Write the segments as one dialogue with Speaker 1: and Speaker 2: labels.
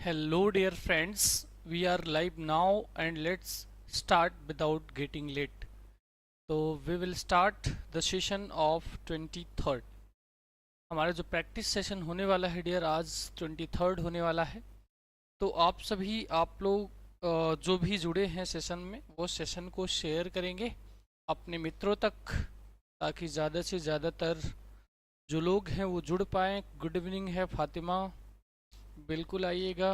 Speaker 1: Hello dear friends, we are live now and let's start without getting late. So we will start the session of 23rd. हमारा जो practice session होने वाला है dear आज 23rd होने वाला है। तो आप लोग जो भी जुड़े हैं सेशन में वो सेशन को शेयर करेंगे अपने मित्रों तक ताकि ज़्यादा से ज़्यादातर जो लोग हैं वो जुड़ पाएँ। गुड इवनिंग है फातिमा, बिल्कुल आइएगा।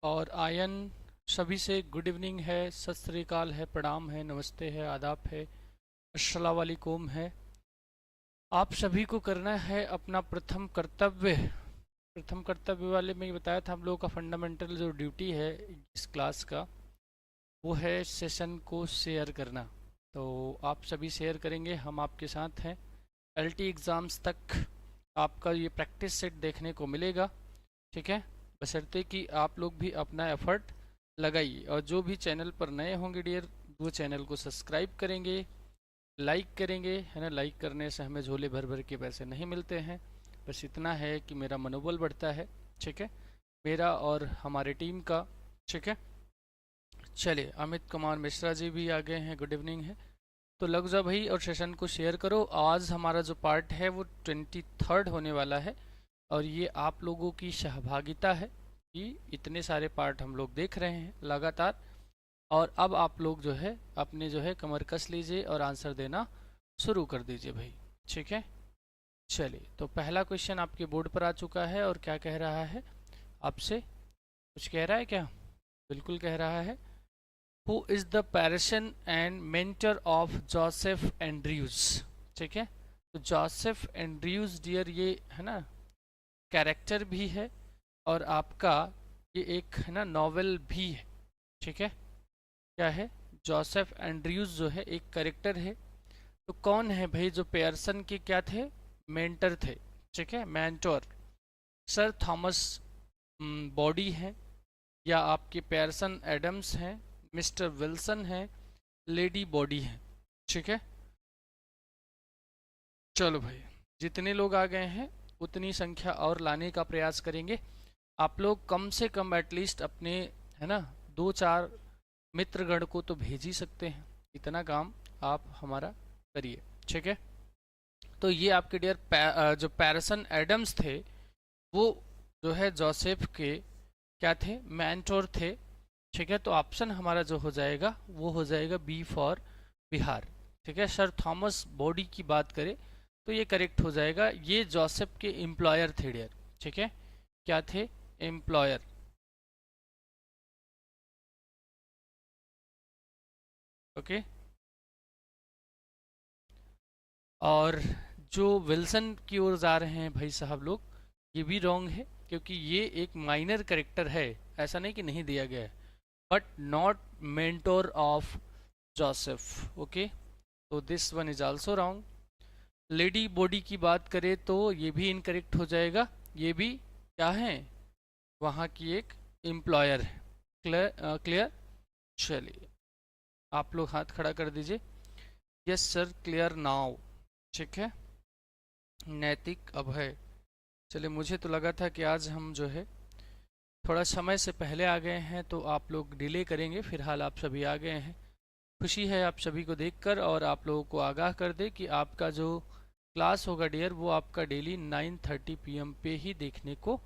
Speaker 1: और आयन, सभी से गुड इवनिंग है, सत श्री अकाल है, प्रणाम है, नमस्ते है, आदाब है, अस्सलाम वालेकुम है। आप सभी को करना है अपना प्रथम कर्तव्य। प्रथम कर्तव्य वाले में बताया था हम लोगों का फंडामेंटल जो ड्यूटी है इस क्लास का वो है सेशन को शेयर करना। तो आप सभी शेयर करेंगे, हम आपके साथ हैं। एलटी एग्ज़ाम्स तक आपका ये प्रैक्टिस सेट देखने को मिलेगा, ठीक है, बशर्ते कि आप लोग भी अपना एफर्ट लगाइए। और जो भी चैनल पर नए होंगे डियर वो चैनल को सब्सक्राइब करेंगे, लाइक करेंगे, है ना। लाइक करने से हमें झोले भर भर के पैसे नहीं मिलते हैं, बस इतना है कि मेरा मनोबल बढ़ता है, ठीक है, मेरा और हमारे टीम का, ठीक है। चलिए, अमित कुमार मिश्रा जी भी आ गए हैं, गुड इवनिंग है। तो लग जाओ भाई और सेशन को शेयर करो। आज हमारा जो पार्ट है वो 23rd होने वाला है और ये आप लोगों की सहभागिता है कि इतने सारे पार्ट हम लोग देख रहे हैं लगातार। और अब आप लोग जो है अपने जो है कमर कस लीजिए और आंसर देना शुरू कर दीजिए भाई, ठीक है। चलिए, तो पहला क्वेश्चन आपके बोर्ड पर आ चुका है और क्या कह रहा है आपसे, कुछ कह रहा है क्या? बिल्कुल कह रहा है, who is the parson and mentor of Joseph Andrews, ठीक है। तो जोसेफ एंड्रयूज डियर ये है ना कैरेक्टर भी है और आपका ये एक है ना नॉवेल भी है, ठीक है। क्या है? जोसेफ एंड्रयूज जो है एक कैरेक्टर है। तो कौन है भाई जो पेयरसन के क्या थे? मेंटर थे, ठीक है, मेंटोर। सर थॉमस बॉडी हैं, या आपके पेयरसन एडम्स हैं, मिस्टर विल्सन हैं, लेडी बॉडी हैं, ठीक है। चलो भाई, जितने लोग आ गए हैं उतनी संख्या और लाने का प्रयास करेंगे। आप लोग कम से कम एटलीस्ट अपने है ना 2-4 मित्रगण को तो भेज ही सकते हैं, इतना काम आप हमारा करिए, ठीक है। तो ये आपके डियर जो पैरसन एडम्स थे वो जो है जोसेफ के क्या थे? मेंटोर थे, ठीक है। तो ऑप्शन हमारा जो हो जाएगा वो हो जाएगा बी फॉर बिहार, ठीक है। सर थॉमस बॉडी की बात करें तो ये करेक्ट हो जाएगा। ये जोसेफ के एम्प्लॉयर थे डियर, ठीक है। क्या थे? Employer, okay. और जो विल्सन की ओर जा रहे हैं भाई साहब लोग, ये भी रॉन्ग है क्योंकि ये एक माइनर करेक्टर है, ऐसा नहीं कि नहीं दिया गया है, but not mentor of Joseph, okay. तो this one is also wrong. Lady body की बात करें तो ये भी इनकरेक्ट हो जाएगा, ये भी क्या है? वहाँ की एक एम्प्लॉयर है। Clear clear. चलिए, आप लोग हाथ खड़ा कर दीजिए। यस सर, क्लियर नाउ, ठीक है। नैतिक अभय, चलिए, मुझे तो लगा था कि आज हम जो है थोड़ा समय से पहले आ गए हैं तो आप लोग डिले करेंगे, फिलहाल आप सभी आ गए हैं। खुशी है आप सभी को देखकर और आप लोगों को आगाह कर दे कि आपका जो क्लास होगा डियर वो आपका डेली 9:30 PM पे ही देखने को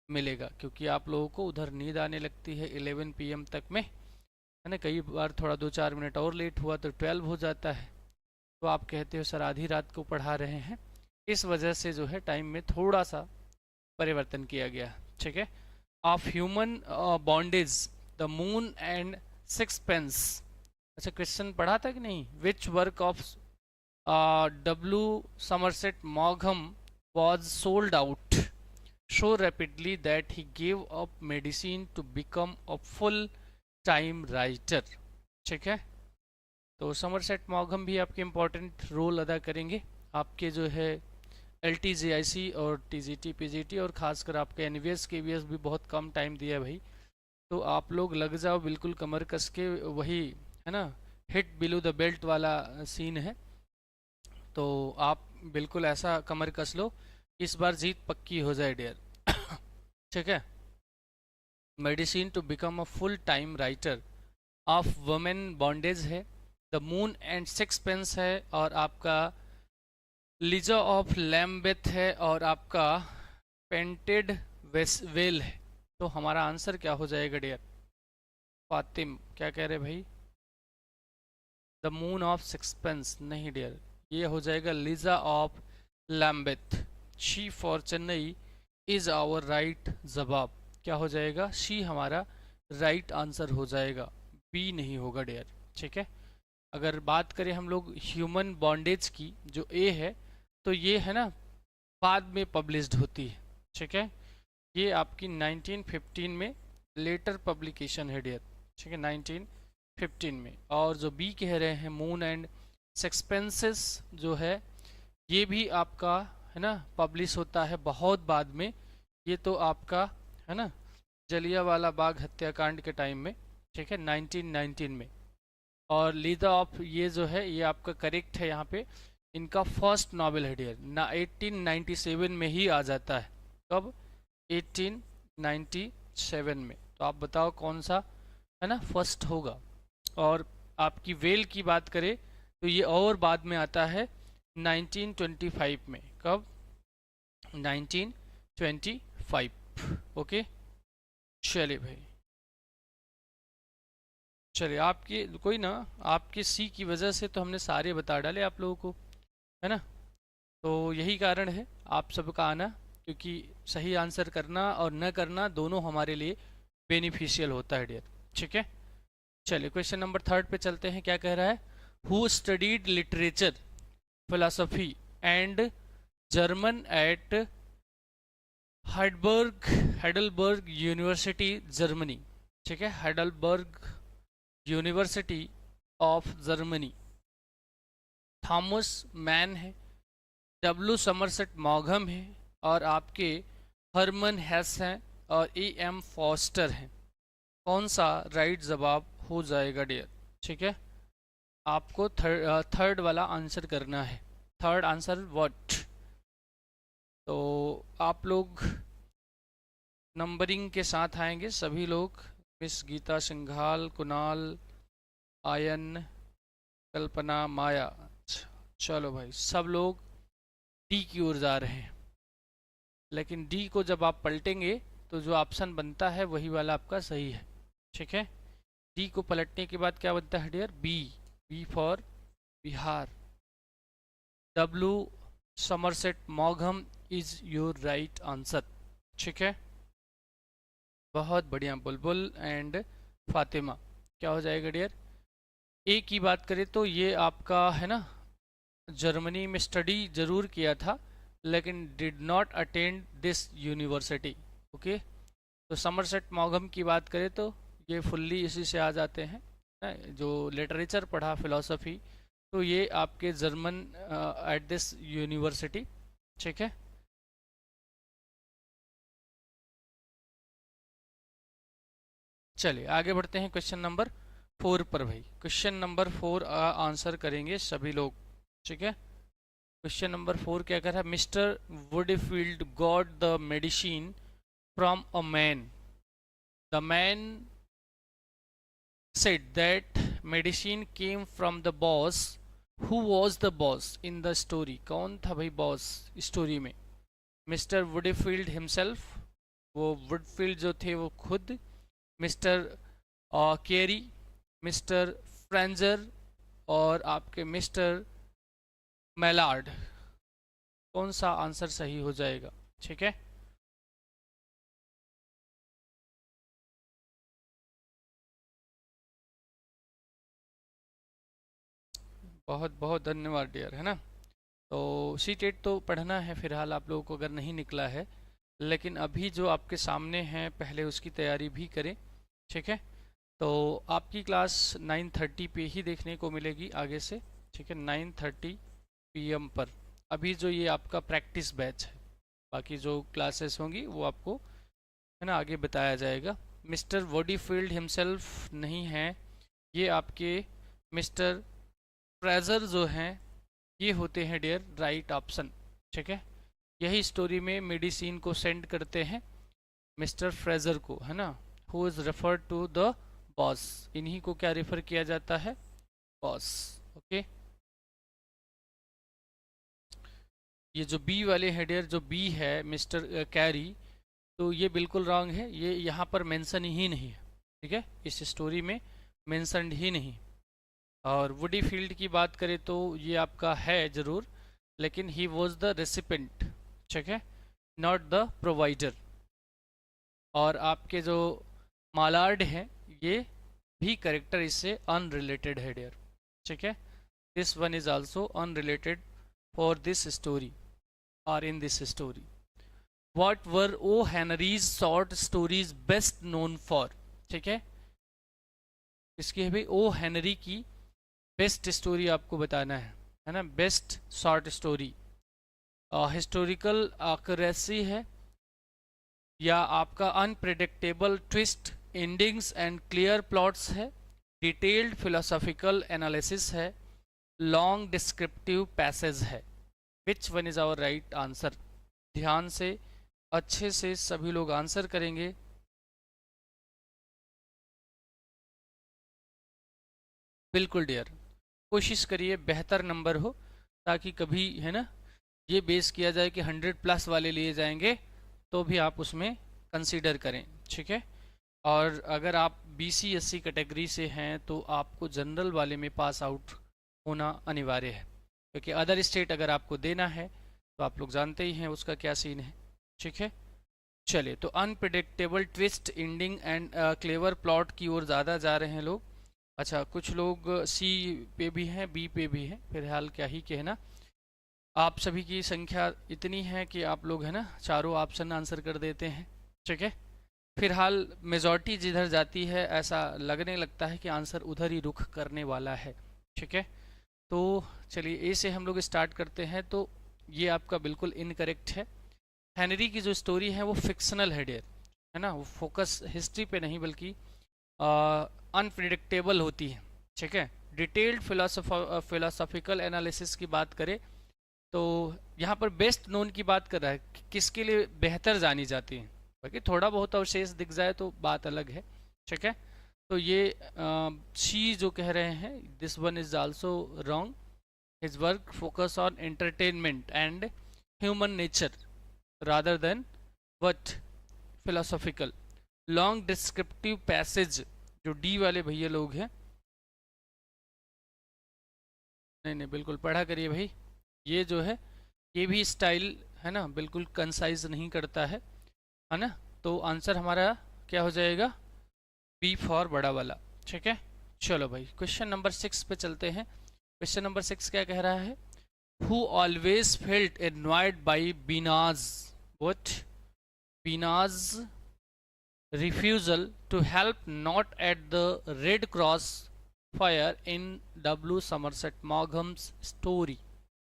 Speaker 1: मिलेगा, क्योंकि आप लोगों को उधर नींद आने लगती है 11 PM तक में, है ना। कई बार थोड़ा 2-4 मिनट और लेट हुआ तो 12 हो जाता है, तो आप कहते हो सर आधी रात को पढ़ा रहे हैं, इस वजह से जो है टाइम में थोड़ा सा परिवर्तन किया गया, ठीक है। Of human bondage the moon and sixpence, अच्छा क्वेश्चन पढ़ा था कि नहीं? Which work of W Somerset मॉघम was sold out so rapidly that he gave up medicine to become a full time writer, ठीक है। तो समरसेट मॉघम भी आपके इम्पोर्टेंट रोल अदा करेंगे, आपके जो है LTGIC और TGT PGT और खासकर आपके NVS KVS भी बहुत कम टाइम दिया है भाई। तो आप लोग लग जाओ बिल्कुल कमर कस के, वही है ना हिट बिलो द बेल्ट वाला सीन है। तो आप बिल्कुल ऐसा कमर कस लो, इस बार जीत पक्की हो जाए डियर ठीक है। Medicine to become a full time writer of women bondage है, द मून एंड सिक्सपेंस है, और आपका लीजा ऑफ लैम्बेथ है, और आपका पेंटेड वेल है। तो हमारा आंसर क्या हो जाएगा डियर? फातिम क्या कह रहे भाई? द मून ऑफ सिक्सपेंस नहीं डियर, ये हो जाएगा Liza of Lambeth. She for Chennai is our right जवाब। क्या हो जाएगा? शी हमारा राइट आंसर हो जाएगा, बी नहीं होगा डियर। ठीक है। अगर बात करें हम लोग ह्यूमन बॉन्डेज की, जो ए है, तो ये है ना बाद में पब्लिश्ड होती है। ठीक है। ये आपकी 1915 में लेटर पब्लिकेशन है डियर। ठीक है, 1915 में। और जो बी कह रहे हैं मून एंड सिक्सपेंसेस जो है, ये भी आपका है ना पब्लिश होता है बहुत बाद में। ये तो आपका है ना जलियांवाला बाग हत्याकांड के टाइम में। ठीक है, 1919 में। और लीडर ऑफ ये जो है ये आपका करेक्ट है यहाँ पे। इनका फर्स्ट नॉवेल है डियर ना 1897 में ही आ जाता है। कब? 1897 में। तो आप बताओ कौन सा है ना फर्स्ट होगा। और आपकी वेल की बात करें तो ये और बाद में आता है 1925 में। कब? 1925। ओके, चलिए भाई, चलिए आपकी कोई ना, आपके सी की वजह से तो हमने सारे बता डाले आप लोगों को, है ना। तो यही कारण है आप सबका आना, क्योंकि सही आंसर करना और न करना दोनों हमारे लिए बेनिफिशियल होता है डियर। ठीक है। चलिए क्वेश्चन नंबर 3 पे चलते हैं। क्या कह रहा है? Who studied literature, philosophy and German at Heidelberg University Germany. ठीक है, Heidelberg University of Germany. Thomas Mann है, डब्ल्यू समरसेट मॉघम है, और आपके हरमन हेस हैं, और ए एम फॉस्टर हैं। कौन सा राइट जवाब हो जाएगा डियर? ठीक है, आपको थर्ड वाला आंसर करना है। Third answer what? तो आप लोग नंबरिंग के साथ आएंगे सभी लोग। मिस गीता सिंघाल, कुणाल, आयन, कल्पना, माया। चलो भाई, सब लोग डी की ओर जा रहे हैं। लेकिन डी को जब आप पलटेंगे तो जो ऑप्शन बनता है वही वाला आपका सही है। ठीक है, डी को पलटने के बाद क्या बनता है dear? B. B for Bihar. W Somerset मॉघम इज योर राइट आंसर। ठीक है, बहुत बढ़िया बुलबुल एंड फातिमा। क्या हो जाएगा डियर? ए की बात करें तो ये आपका है ना जर्मनी में स्टडी जरूर किया था, लेकिन did not attend this university. Okay, तो समरसेट मॉघम की बात करें तो ये फुल्ली इसी से आ जाते हैं। जो लिटरेचर पढ़ा, फिलोसफी, तो ये आपके जर्मन एट दिस यूनिवर्सिटी। ठीक है, चलिए आगे बढ़ते हैं क्वेश्चन नंबर 4 पर। भाई क्वेश्चन नंबर 4 आंसर करेंगे सभी लोग। ठीक है, क्वेश्चन नंबर 4 क्या कर रहा है? Mr Woodfield got the medicine from a man, the man said that medicine came from the boss. Who was the boss in the story? कौन था भाई बॉस स्टोरी में? मिस्टर वुडफील्ड हिमसेल्फ, वो वुडफील्ड जो थे वो खुद, मिस्टर केरी, मिस्टर फ्रेंजर, और आपके मिस्टर मेलार्ड। कौन सा आंसर सही हो जाएगा? ठीक है, बहुत बहुत धन्यवाद डियर, है ना। तो सी टेट तो पढ़ना है फिलहाल आप लोगों को, अगर नहीं निकला है, लेकिन अभी जो आपके सामने हैं पहले उसकी तैयारी भी करें। ठीक है, तो आपकी क्लास 9:30 पे ही देखने को मिलेगी आगे से। ठीक है, 9:30 PM पर। अभी जो ये आपका प्रैक्टिस बैच है, बाकी जो क्लासेस होंगी वो आपको है ना आगे बताया जाएगा। मिस्टर वोडीफील्ड हिमसेल्फ नहीं हैं, ये आपके मिस्टर फ्रेजर जो हैं ये होते हैं डियर राइट ऑप्शन। ठीक है, यही स्टोरी में मेडिसिन को सेंड करते हैं मिस्टर फ्रेजर को, है ना। Who is referred to the boss, इन्हीं को क्या रेफर किया जाता है, बॉस। ओके, ये जो बी वाले हेडियर, जो बी है मिस्टर कैरी, तो ये बिल्कुल रॉन्ग है, ये यहाँ पर मेंशन ही नहीं है, ठीक है, इस स्टोरी में मेंशनड ही नहीं। और वुडी फील्ड की बात करें तो ये आपका है ज़रूर, लेकिन ही वॉज द रेसिपेंट, ठीक है, नॉट द प्रोवाइडर। और आपके जो मालार्ड हैं, ये भी करेक्टर इससे अनरिलेटेड है डियर, ठीक है, this one is also unrelated for this story और in this story. What were O Henry's short stories best known for, ठीक है, इसकी है भाई ओ हेनरी की बेस्ट स्टोरी आपको बताना है ना, best short story, historical accuracy है, या आपका unpredictable twist endings and clear plots है, डिटेल्ड फिलोसॉफिकल एनालिसिस है, लॉन्ग डिस्क्रिप्टिव पैसेज है। Which one is our right answer? ध्यान से अच्छे से सभी लोग आंसर करेंगे। बिल्कुल डियर, कोशिश करिए बेहतर नंबर हो, ताकि कभी है ना ये बेस किया जाए कि 100+ वाले लिए जाएंगे तो भी आप उसमें कंसीडर करें, ठीक है। और अगर आप BC SC कैटेगरी से हैं तो आपको जनरल वाले में पास आउट होना अनिवार्य है, क्योंकि अदर स्टेट अगर आपको देना है तो आप लोग जानते ही हैं उसका क्या सीन है, ठीक है। चलिए, तो unpredictable twist ending and clever plot की ओर ज़्यादा जा रहे हैं लोग। अच्छा, कुछ लोग C पे भी हैं, B पे भी हैं, फिलहाल क्या ही कहना। आप सभी की संख्या इतनी है कि आप लोग है ना चारों ऑप्शन आंसर कर देते हैं, ठीक है। फिलहाल मेजॉरिटी जिधर जाती है ऐसा लगने लगता है कि आंसर उधर ही रुख करने वाला है, ठीक है। तो चलिए ए से हम लोग स्टार्ट करते हैं। तो ये आपका बिल्कुल इनकरेक्ट है। हेनरी की जो स्टोरी है वो फिक्शनल है डियर, है ना, वो फोकस हिस्ट्री पे नहीं बल्कि अनप्रिडिक्टेबल होती है, ठीक है। डिटेल्ड फिलोसॉफिकल एनालिसिस की बात करें तो यहाँ पर बेस्ट नोन की बात कर रहा है, किसके लिए बेहतर जानी जाती है, बाकी थोड़ा बहुत अवशेष दिख जाए तो बात अलग है, ठीक है। तो ये शी जो कह रहे हैं, this one is also wrong. His work focus on entertainment and human nature rather than what philosophical. Long descriptive passage, जो डी वाले भैया लोग हैं, नहीं नहीं बिल्कुल पढ़ा करिए भाई, ये जो है ये भी स्टाइल है ना बिल्कुल कंसाइज नहीं करता है ना। तो आंसर हमारा क्या हो जाएगा, बी फॉर बड़ा वाला, ठीक है। चलो भाई, क्वेश्चन नंबर 6 पे चलते हैं। क्वेश्चन नंबर 6 क्या कह रहा है? Who always felt annoyed by Bina's, what? Bina's refusal to help not at the Red Cross fire in W. Somerset Maugham's story,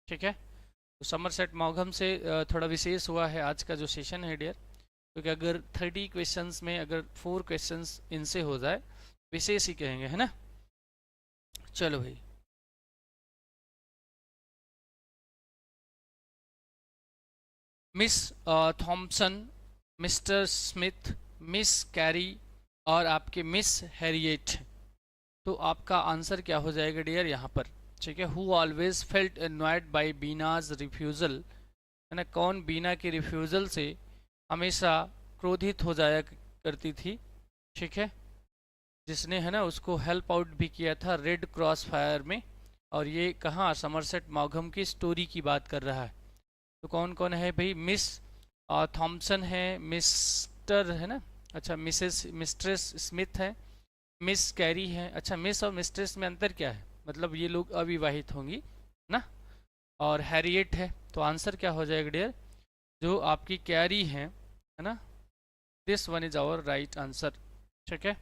Speaker 1: ठीक है। तो समरसेट मॉगम से थोड़ा विशेष हुआ है आज का जो सेशन है डियर, क्योंकि अगर 30 क्वेश्चंस में अगर 4 क्वेश्चंस इनसे हो जाए विशेष ही कहेंगे, है ना। चलो भाई, miss Thompson, mister Smith, miss carry और आपके मिस हैरिएट। तो आपका आंसर क्या हो जाएगा डियर यहाँ पर, ठीक है। Who always felt annoyed by Bina's refusal, है ना, कौन बीना के रिफ्यूज़ल से हमेशा क्रोधित हो जाया करती थी, ठीक है, जिसने है ना उसको हेल्प आउट भी किया था रेड क्रॉस फायर में। और ये कहाँ, समरसेट मॉगम की स्टोरी की बात कर रहा है। तो कौन कौन है भाई? मिस थॉम्पसन है, मिस्टर है ना, अच्छा मिसेस मिस्ट्रेस स्मिथ है, मिस कैरी है। अच्छा, मिस और मिस्ट्रेस में अंतर क्या है? मतलब ये लोग अविवाहित होंगी ना। और हैरिएट है। तो आंसर क्या हो जाएगा डियर? जो आपकी कैरी है ना, this one is our right answer, ठीक है।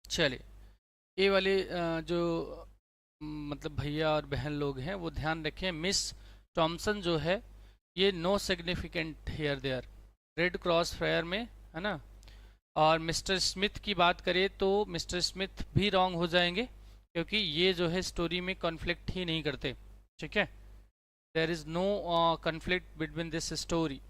Speaker 1: चलिए, ये वाले जो मतलब भैया और बहन लोग हैं वो ध्यान रखें, मिस टॉम्सन जो है ये no significant hair there red cross fire में, है ना। और मिस्टर स्मिथ की बात करें तो मिस्टर स्मिथ भी रॉन्ग हो जाएंगे, क्योंकि ये जो है स्टोरी में कॉन्फ्लिक्ट ही नहीं करते, ठीक है। There is no conflict between this story.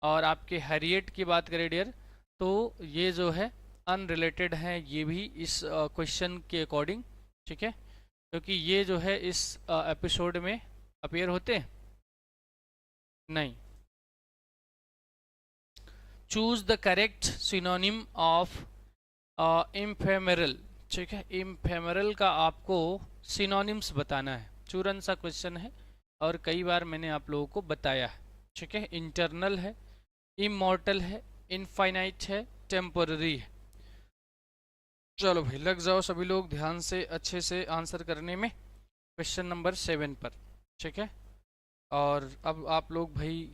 Speaker 1: और आपके हैरिएट की बात करें डियर, तो ये जो है अनरिलेटेड हैं ये भी इस क्वेश्चन के अकॉर्डिंग, ठीक है, क्योंकि ये जो है इस एपिसोड में अपीयर होते हैं नहीं। Choose the correct synonym of ephemeral, ठीक है, इम्फेमरल का आपको सिनोनिम्स बताना है। चूरन सा क्वेश्चन है और कई बार मैंने आप लोगों को बताया है, ठीक है। इंटरनल है, इमॉर्टल है, इनफाइनाइट है, टेम्पररी है। चलो भाई लग जाओ सभी लोग ध्यान से अच्छे से आंसर करने में क्वेश्चन नंबर 7 पर, ठीक है। और अब आप लोग भाई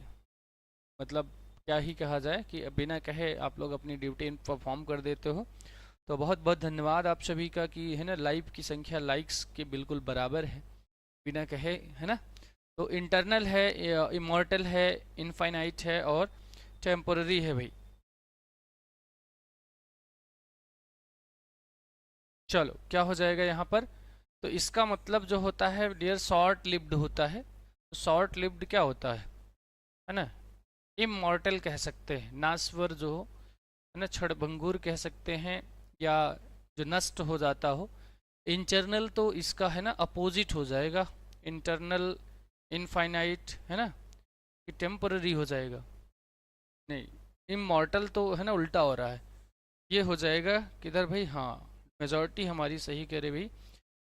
Speaker 1: मतलब क्या ही कहा जाए कि बिना कहे आप लोग अपनी ड्यूटी परफॉर्म कर देते हो, तो बहुत बहुत धन्यवाद आप सभी का कि है ना लाइव की संख्या लाइक्स के बिल्कुल बराबर है बिना कहे, है ना। तो इंटरनल है, इमॉर्टल है, इनफाइनाइट है और टेम्पोररी है भाई। चलो क्या हो जाएगा यहाँ पर, तो इसका मतलब जो होता है डियर शॉर्ट लिव्ड होता है। तो शॉर्ट लिव्ड क्या होता है ना, इमॉर्टल कह सकते हैं, नासवर जो हो, है ना, क्षणभंगुर कह सकते हैं, या जो नष्ट हो जाता हो। इंटरनल तो इसका है ना अपोजिट हो जाएगा, इंटरनल इनफाइनाइट, है ना, कि टेम्पररी हो जाएगा। नहीं, इमॉर्टल तो है ना उल्टा हो रहा है, ये हो जाएगा किधर भाई, हाँ मेजॉरिटी हमारी सही कह रहे भाई,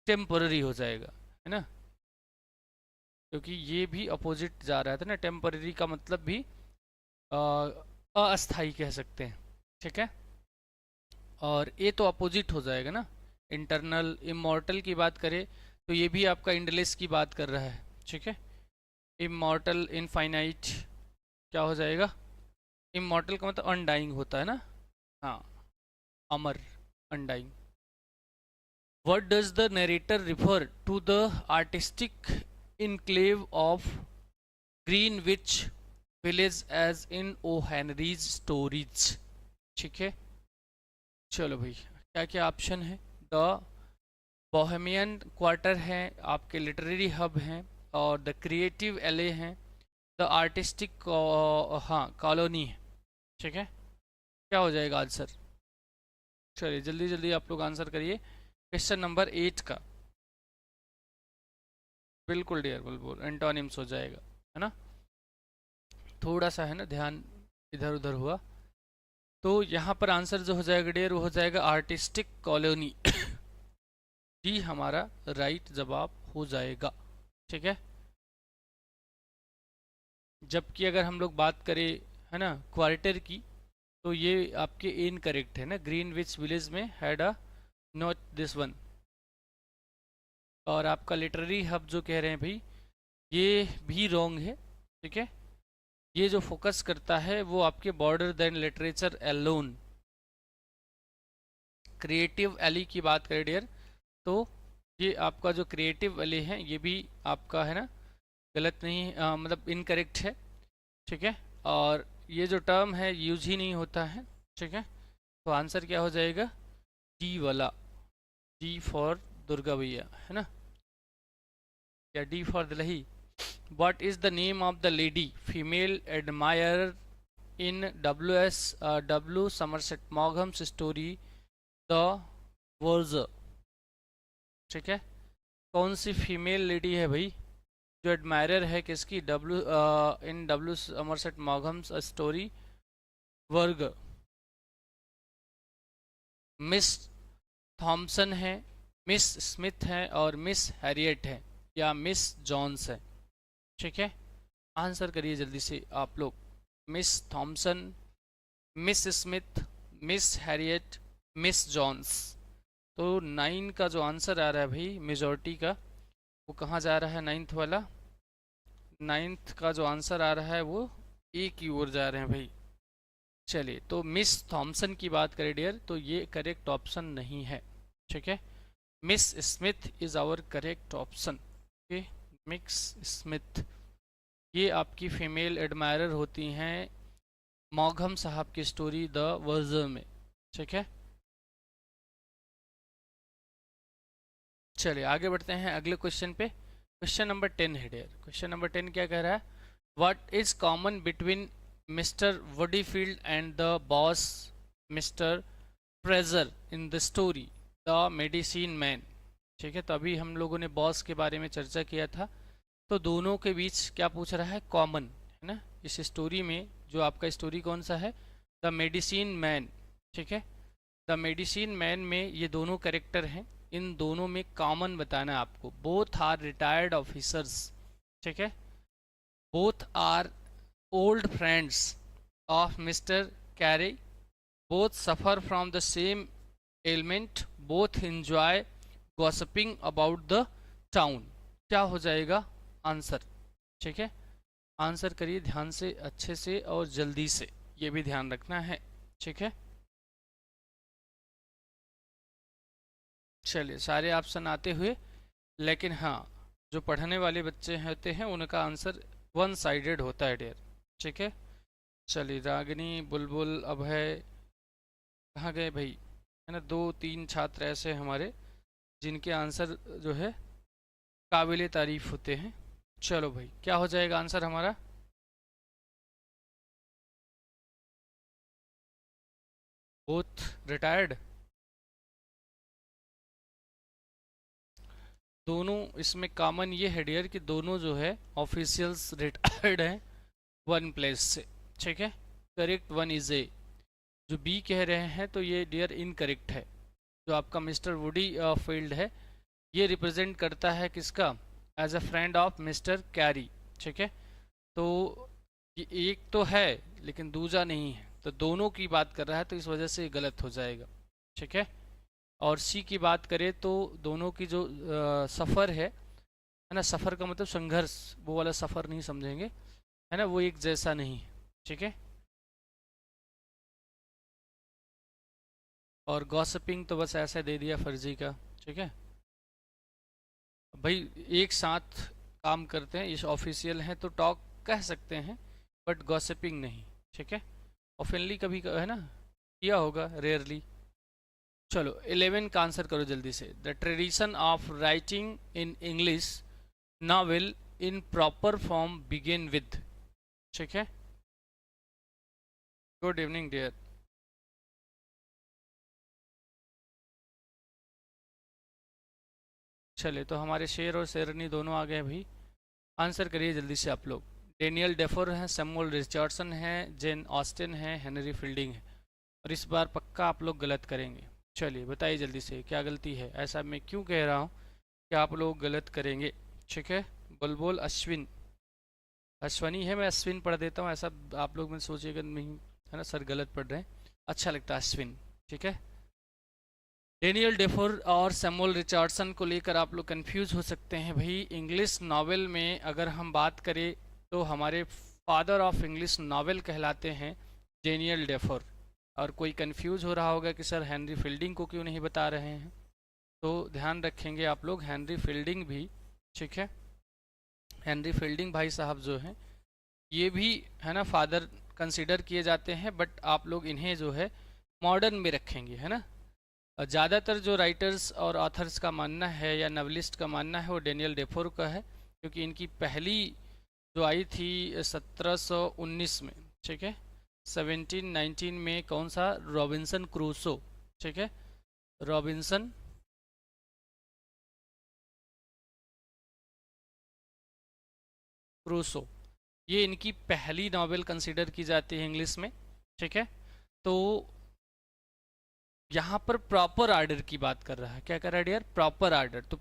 Speaker 1: टेम्पररी हो जाएगा, है ना, क्योंकि ये भी अपोजिट जा रहा था ना। टेम्पररी का मतलब भी अस्थाई कह सकते हैं, ठीक है। और ये तो अपोजिट हो जाएगा ना, इंटरनल इमॉर्टल की बात करें तो ये भी आपका इंडलेस की बात कर रहा है, ठीक है। इमॉर्टल इनफाइनाइट क्या हो जाएगा, इमॉर्टल का मतलब अनडाइंग होता है ना, हाँ, अमर, undying. What does the narrator refer to the artistic enclave of Greenwich Village as in O Henry's stories, ठीक है। चलो भाई क्या क्या ऑप्शन है, द बोहेमियन क्वार्टर है, आपके लिटरेरी हब हैं, और द क्रिएटिव एले हैं, द आर्टिस्टिक हाँ कॉलोनी है, ठीक है। क्या हो जाएगा आंसर, चलिए जल्दी जल्दी आप लोग आंसर करिए क्वेश्चन नंबर 8 का। बिल्कुल डियर बिल्कुल एंटोनिम्स हो जाएगा, है ना। थोड़ा सा है ना ध्यान इधर उधर हुआ, तो यहाँ पर आंसर जो हो जाएगा डियर वो हो जाएगा आर्टिस्टिक कॉलोनी जी हमारा राइट जवाब हो जाएगा, ठीक है। जबकि अगर हम लोग बात करें है ना क्वार्टर की, तो ये आपके इनकरेक्ट है ना, ग्रीनविच विलेज में had a not this one. और आपका लिटरेरी हब जो कह रहे हैं भाई ये भी रॉन्ग है, ठीक है। ये जो फोकस करता है वो आपके border then literature alone. Creatively की बात करें डियर, तो ये आपका जो क्रिएटिव एली है ये भी आपका है ना गलत नहीं, मतलब इनकरेक्ट है, ठीक है। और ये जो टर्म है यूज ही नहीं होता है, ठीक है। तो आंसर क्या हो जाएगा, डी वाला, डी फॉर दुर्गा भैया, है ना, या D for Delhi. What is the name of the lady female admirer in W. Somerset Maugham's story The Verger, ठीक है। कौन सी फीमेल लेडी है भाई जो एडमायरर है किसकी, डब्ल्यू समरसेट मॉगम्स स्टोरी वर्ग, मिस थॉमसन है, मिस स्मिथ है और मिस हैरियट है, या मिस जॉन्स है, ठीक है। आंसर करिए जल्दी से आप लोग, miss Thomson, miss Smith, miss Harriet, miss Jones. तो 9 का जो आंसर आ रहा है भाई मेजॉरिटी का, वो कहाँ जा रहा है, 9th वाला, 9th का जो आंसर आ रहा है वो ए की ओर जा रहे हैं भाई। चलिए तो मिस थॉमसन की बात करें डियर, तो ये करेक्ट ऑप्शन नहीं है, ठीक है। Miss Smith is our correct option, okay. Miss Smith ये आपकी फीमेल एडमायरर होती हैं मॉगम साहब की स्टोरी द वर्जर में, ठीक है। चलिए आगे बढ़ते हैं अगले क्वेश्चन पे। क्वेश्चन नंबर 10 है डियर, क्वेश्चन नंबर 10 क्या कह रहा है, what is common between Mr Woodifield and the boss Mr Fraser in the story the medicine man. ठीक है, तो अभी हम लोगों ने बॉस के बारे में चर्चा किया था, तो दोनों के बीच क्या पूछ रहा है, कॉमन है ना। इस स्टोरी में जो आपका स्टोरी कौन सा है, द मेडिसिन मैन। ठीक है, द मेडिसिन मैन में ये दोनों कैरेक्टर हैं, इन दोनों में कॉमन बताना है आपको। Both are retired officers. ठीक है, both are old friends of mister Carey, both suffer from the same ailment, both enjoy gossiping about the town। क्या हो जाएगा आंसर। ठीक है, आंसर करिए ध्यान से, अच्छे से और जल्दी से, ये भी ध्यान रखना है। ठीक है, चलिए सारे ऑप्शन आते हुए, लेकिन हाँ, जो पढ़ने वाले बच्चे होते हैं उनका आंसर वन साइडेड होता है डियर। ठीक है, चलिए रागिनी, बुलबुल, अभय कहाँ गए भाई, है ना। दो तीन छात्र ऐसे हमारे जिनके आंसर जो है काबिले तारीफ होते हैं। चलो भाई, क्या हो जाएगा आंसर हमारा, बोथ रिटायर्ड। दोनों इसमें कॉमन ये है डियर कि दोनों जो है ऑफिशियल्स रिटायर्ड हैं वन प्लेस से। ठीक है, करेक्ट वन इज ए। जो बी कह रहे हैं तो ये डियर इनकरेक्ट है। जो आपका मिस्टर वुडी फील्ड है, ये रिप्रेजेंट करता है किसका, as a friend of mister Carey. ठीक है, तो ये एक तो है लेकिन दूसरा नहीं है, तो दोनों की बात कर रहा है, तो इस वजह से गलत हो जाएगा। ठीक है, और सी की बात करें तो दोनों की जो सफ़र है ना, सफ़र का मतलब संघर्ष, वो वाला सफ़र नहीं समझेंगे, है ना, वो एक जैसा नहीं है। ठीक है, और गॉसिपिंग तो बस ऐसे दे दिया फर्जी का। ठीक है भाई, एक साथ काम करते हैं, इस ऑफिशियल हैं तो टॉक कह सकते हैं, बट गॉसिपिंग नहीं। ठीक है, ओफनली कभी है ना किया होगा, रेयरली। चलो 11 का आंसर करो जल्दी से। The tradition of writing in English novel in proper form begin with. ठीक है, गुड इवनिंग डियर। चले तो हमारे शेर और शेरनी दोनों आ गए भाई, आंसर करिए जल्दी से आप लोग। डेनियल डेफोर हैं, सैमुअल रिचर्डसन हैं, जेन ऑस्टिन है, हेनरी फील्डिंग है, और इस बार पक्का आप लोग गलत करेंगे। चलिए बताइए जल्दी से क्या गलती है, ऐसा मैं क्यों कह रहा हूँ कि आप लोग गलत करेंगे। ठीक है, बुलबुल, अश्विन, अश्वनी है, मैं अश्विन पढ़ देता हूँ, ऐसा आप लोग में सोचिएगा नहीं, है ना सर गलत पढ़ रहे हैं, अच्छा लगता है अश्विन। ठीक है, डेनियल डेफोर और सैमुअल रिचर्डसन को लेकर आप लोग कंफ्यूज हो सकते हैं भाई। इंग्लिश नावल में अगर हम बात करें तो हमारे फादर ऑफ इंग्लिश नावल कहलाते हैं डेनियल डेफोर। और कोई कंफ्यूज हो रहा होगा कि सर हेनरी फील्डिंग को क्यों नहीं बता रहे हैं, तो ध्यान रखेंगे आप लोग, हेनरी फील्डिंग भी, ठीक है, हेनरी फील्डिंग भाई साहब जो हैं ये भी है ना फादर कंसिडर किए जाते हैं, बट आप लोग इन्हें जो है मॉडर्न में रखेंगे, है ना। ज़्यादातर जो राइटर्स और ऑथर्स का मानना है या नवलिस्ट का मानना है वो डेनियल डेफोर का है, क्योंकि इनकी पहली जो आई थी 1719 में। ठीक है, 1719 में कौन सा, रॉबिन्सन क्रूसो। ठीक है, रॉबिन्सन क्रूसो, ये इनकी पहली नॉवेल कंसिडर की जाती है इंग्लिश में। ठीक है, तो यहाँ पर प्रॉपर आर्डर की बात कर रहा है, क्या कर रहा है डियर, प्रॉपर आर्डर। तो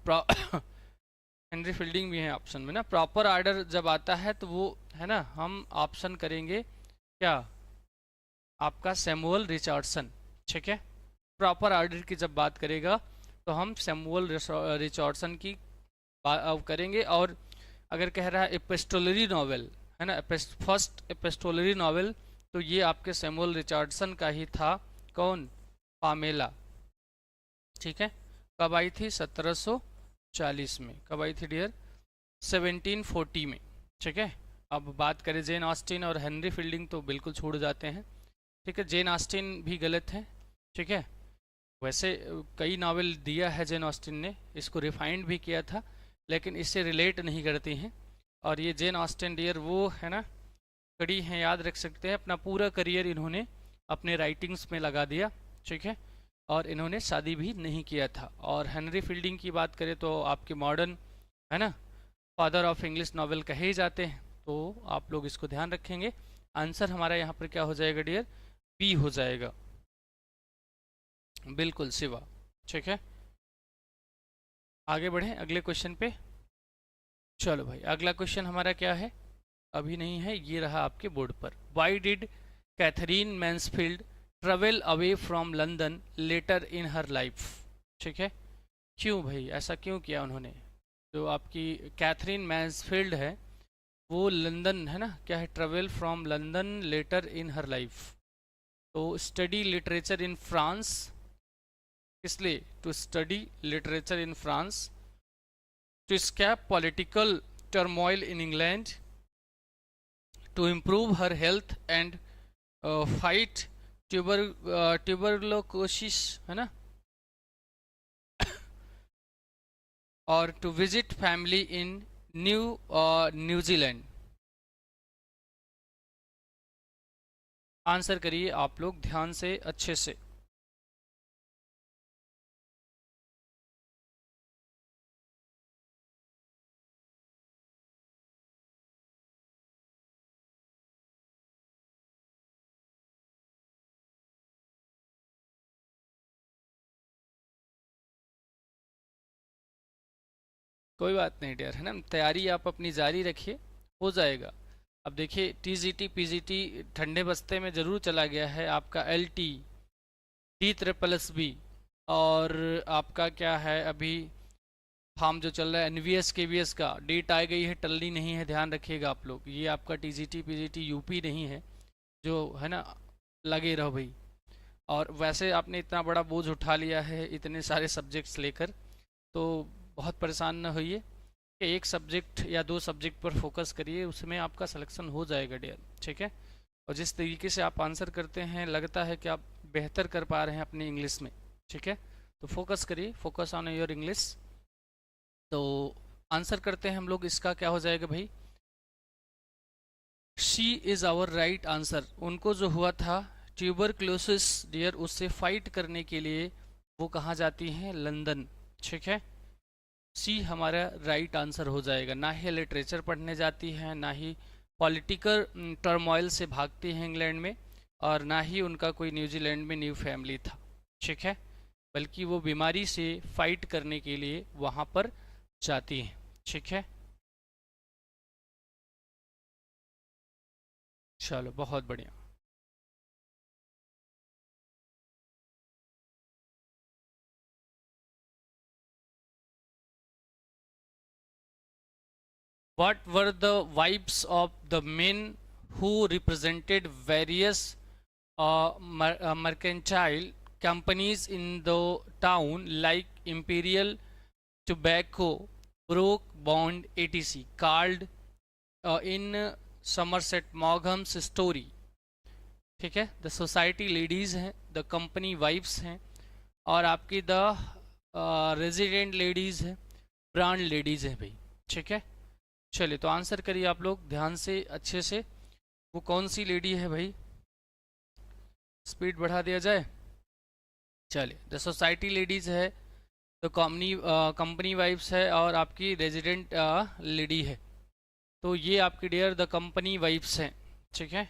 Speaker 1: हेनरी फील्डिंग भी है ऑप्शन में ना। प्रॉपर आर्डर जब आता है तो वो है ना, हम ऑप्शन करेंगे क्या, आपका सैमुअल रिचर्डसन। ठीक है, प्रॉपर आर्डर की जब बात करेगा तो हम सैमुअल रिचर्डसन की बात करेंगे। और अगर कह रहा है एपिस्टोलरी नॉवेल, है ना, फर्स्ट एपिस्टोलरी नॉवेल, तो ये आपके सैमुअल रिचर्डसन का ही था। कौन, पामेला। ठीक है, कब आई थी, 1740 में। कब आई थी डियर, 1740 में। ठीक है, अब बात करें जेन ऑस्टिन और हेनरी फील्डिंग तो बिल्कुल छूट जाते हैं। ठीक है, जेन ऑस्टिन भी गलत है। ठीक है, वैसे कई नावल दिया है जेन ऑस्टिन ने, इसको रिफाइंड भी किया था, लेकिन इससे रिलेट नहीं करती हैं। और ये जेन ऑस्टिन डियर वो है ना, कड़ी हैं, याद रख सकते हैं, अपना पूरा करियर इन्होंने अपने राइटिंग्स में लगा दिया, ठीक है। और इन्होंने शादी भी नहीं किया था। और हेनरी फील्डिंग की बात करें तो आपके मॉडर्न, है ना, फादर ऑफ इंग्लिश नॉवेल कहे ही जाते हैं। तो आप लोग इसको ध्यान रखेंगे। आंसर हमारा यहाँ पर क्या हो जाएगा डियर? बी हो जाएगा, बिल्कुल शिवा, ठीक है। आगे बढ़े अगले क्वेश्चन पे। चलो भाई, अगला क्वेश्चन हमारा क्या है? अभी नहीं है, ये रहा आपके बोर्ड पर। Why did Katherine Mansfield travel away from London later in her life? ठीक है, क्यों भाई, ऐसा क्यों किया उन्होंने? जो आपकी कैथरीन मैन्सफील्ड है वो लंदन, है ना, क्या है, travel from London later in her life. तो स्टडी लिटरेचर इन फ्रांस, इसलिए to study literature in France, to escape political turmoil in England, to improve her health and fight tuberculosis, है ना, और to visit family in New Zealand. Answer करिए आप लोग ध्यान से, अच्छे से। कोई बात नहीं डियर, है ना, तैयारी आप अपनी जारी रखिए, हो जाएगा। अब देखिए टीजीटी पीजीटी ठंडे बस्ते में ज़रूर चला गया है आपका, LT, D triple S B, और आपका क्या है अभी फार्म जो चल रहा है एनवीएस केवीएस का डेट आ गई है, टलनी नहीं है, ध्यान रखिएगा आप लोग। ये आपका टीजीटी पीजीटी यूपी नहीं है जो, है ना, लगे रहो भाई। और वैसे आपने इतना बड़ा बोझ उठा लिया है इतने सारे सब्जेक्ट्स लेकर, तो बहुत परेशान न होइए कि एक सब्जेक्ट या दो सब्जेक्ट पर फोकस करिए, उसमें आपका सिलेक्शन हो जाएगा डियर, ठीक है। और जिस तरीके से आप आंसर करते हैं लगता है कि आप बेहतर कर पा रहे हैं अपनी इंग्लिश में, ठीक है। तो फोकस करिए, फोकस ऑन योर इंग्लिश। तो आंसर करते हैं हम लोग, इसका क्या हो जाएगा भाई? She is our right answer. उनको जो हुआ था ट्यूबरक्लोसिस डियर, उससे फाइट करने के लिए वो कहाँ जाती हैं? लंदन, ठीक है। सी हमारा राइट आंसर हो जाएगा। ना ही लिटरेचर पढ़ने जाती हैं, ना ही पॉलिटिकल टर्मोइल से भागती हैं इंग्लैंड में, और ना ही उनका कोई न्यूजीलैंड में न्यू फैमिली था, ठीक है। बल्कि वो बीमारी से फाइट करने के लिए वहाँ पर जाती हैं, ठीक है। चलो बहुत बढ़िया। What were the wives of the men who represented various mercantile companies in the town like Imperial Tobacco, Brook, Bond, etc. called in Somerset Maugham's story, ठीक है। द सोसाइटी लेडीज़ हैं, द कंपनी वाइफ्स हैं, और आपकी the resident ladies हैं, brand ladies हैं भाई, ठीक है। चलिए तो आंसर करिए आप लोग ध्यान से, अच्छे से। वो कौन सी लेडी है भाई? स्पीड बढ़ा दिया जाए। चलिए, द सोसाइटी लेडीज़ है, तो कंपनी वाइफ्स है, और आपकी रेजिडेंट लेडी है। तो ये आपकी डियर द कंपनी वाइफ्स हैं, ठीक है।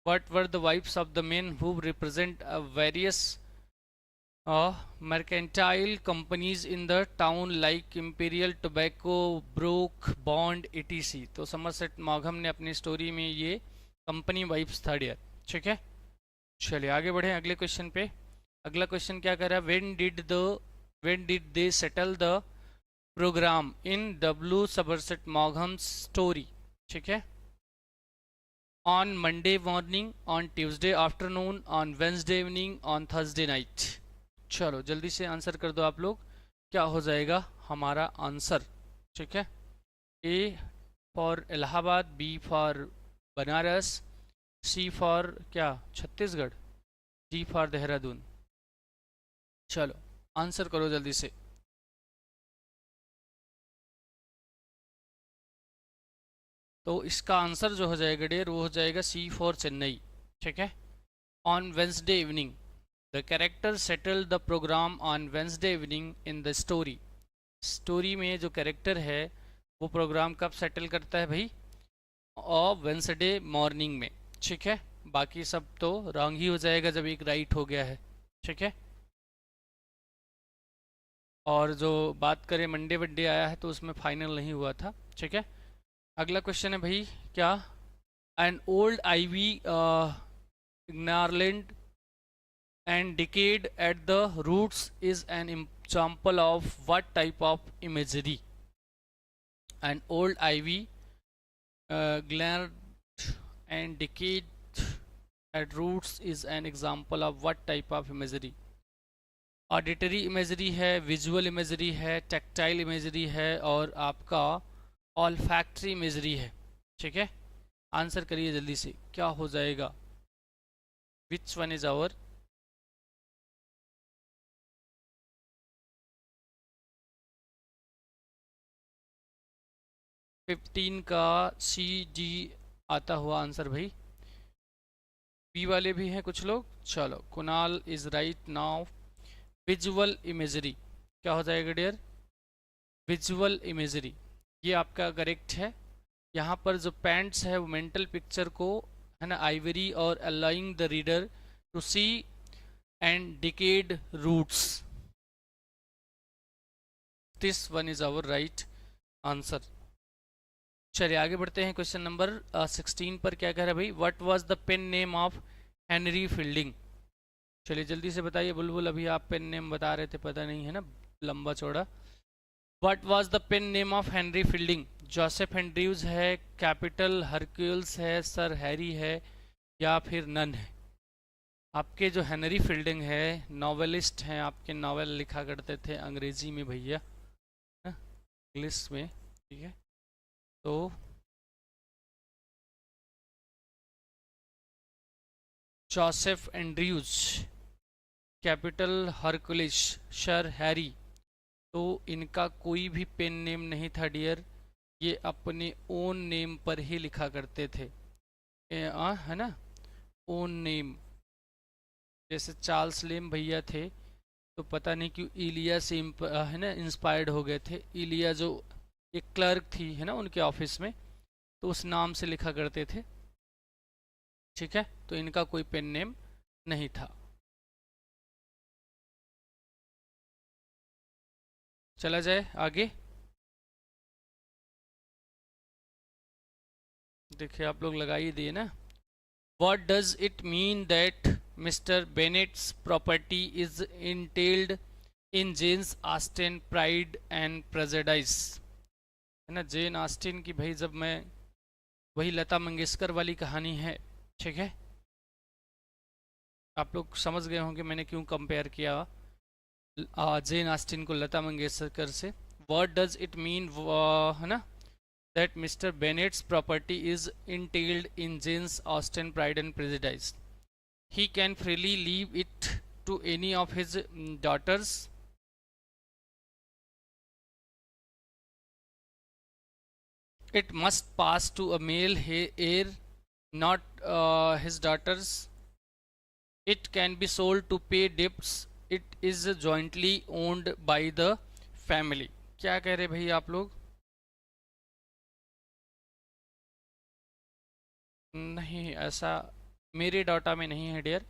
Speaker 1: What were the wives of the men who represent various mercantile companies in the town like Imperial Tobacco, Brook, Bond, etc. तो समरसेट मॉघम ने अपनी स्टोरी में ये कंपनी वाइफ्स था डियर, ठीक है। चलिए आगे बढ़े अगले क्वेश्चन पे। अगला क्वेश्चन क्या कर रहा है? when did they settle the program in W. Somerset Maugham's story, ठीक है। On Monday morning, on Tuesday afternoon, on Wednesday evening, on Thursday night। चलो जल्दी से आंसर कर दो आप लोग, क्या हो जाएगा हमारा आंसर, ठीक है। A for Allahabad, B for Banaras, C for क्या छत्तीसगढ़, डी फॉर देहरादून। चलो आंसर करो जल्दी से। तो इसका आंसर जो हो जाएगा डियर, वो हो जाएगा सी फॉर चेन्नई, ठीक है। On Wednesday evening. The character settle the programme on Wednesday evening in the story. Story में जो कैरेक्टर है वो प्रोग्राम कब सेटल करता है भाई? और वेंसडे मॉर्निंग में। ठीक है, बाकी सब तो रॉन्ग ही हो जाएगा जब एक राइट हो गया है। ठीक है, और जो बात करें मंडे वनडे आया है तो उसमें फाइनल नहीं हुआ था। ठीक है, अगला क्वेश्चन है भाई क्या? An old ivy gnarled and decayed at the roots is an example of what type of imagery? An old ivy gnarled and decayed at roots is an example of what type of imagery? Auditory imagery है, visual imagery है, tactile imagery है और आपका olfactory imagery है। ठीक है, answer करिए जल्दी से, क्या हो जाएगा? विच वन इज आवर? 15 का सी डी आता हुआ आंसर भाई। बी वाले भी हैं कुछ लोग। चलो, Kunal is right now. Visual imagery क्या हो जाएगा डियर? विजुअल इमेजरी, ये आपका करेक्ट है। यहाँ पर जो पेंट्स है वो मेंटल पिक्चर को, है ना, आइवरी और aligning the reader to see and decayed roots. This one is our right answer. चलिए आगे बढ़ते हैं। क्वेश्चन नंबर 16 पर क्या कह रहा है भाई? What was the pen name of Henry Fielding? चलिए जल्दी से बताइए बुलबुल, अभी आप पेन नेम बता रहे थे, पता नहीं है ना, लंबा चौड़ा। What was the pen name of Henry Fielding? Joseph Andrews है, कैपिटल हरक्यूल्स है, सर हैरी है, या फिर नन है? आपके जो हेनरी फील्डिंग है नॉवेलिस्ट हैं, आपके नॉवेल लिखा करते थे अंग्रेजी में भैया, इंग्लिश में। ठीक है, तो Joseph Andrews, capital Hercules, sir Harry, तो इनका कोई भी पेन नेम नहीं था डियर। ये अपने ओन नेम पर ही लिखा करते थे, है ना, ओन नेम। जैसे चार्ल्स लेम भैया थे तो पता नहीं क्यों इलिया से है ना इंस्पायर्ड हो गए थे। इलिया जो एक क्लर्क थी, है ना, उनके ऑफिस में, तो उस नाम से लिखा करते थे। ठीक है, तो इनका कोई पेन नेम नहीं था। चला जाए आगे। देखिए आप लोग लगा ही दिए ना। What does it mean that Mr. Bennett's property is entailed in Jane Austen Pride and Prejudice? है ना, जेन ऑस्टिन की भाई, जब मैं, वही लता मंगेशकर वाली कहानी है। ठीक है, आप लोग समझ गए होंगे मैंने क्यों कंपेयर किया जेन ऑस्टिन को लता मंगेशकर से। What does it mean, है ना, that Mr. Bennett's property is entailed in Jane Austen Pride and Prejudice? He can freely leave it to any of his daughters. It must pass to a male heir, not his daughters. It can be sold to pay debts. It is jointly owned by the family. क्या कह रहे भाई आप लोग? नहीं, ऐसा मेरे data में नहीं है डियर।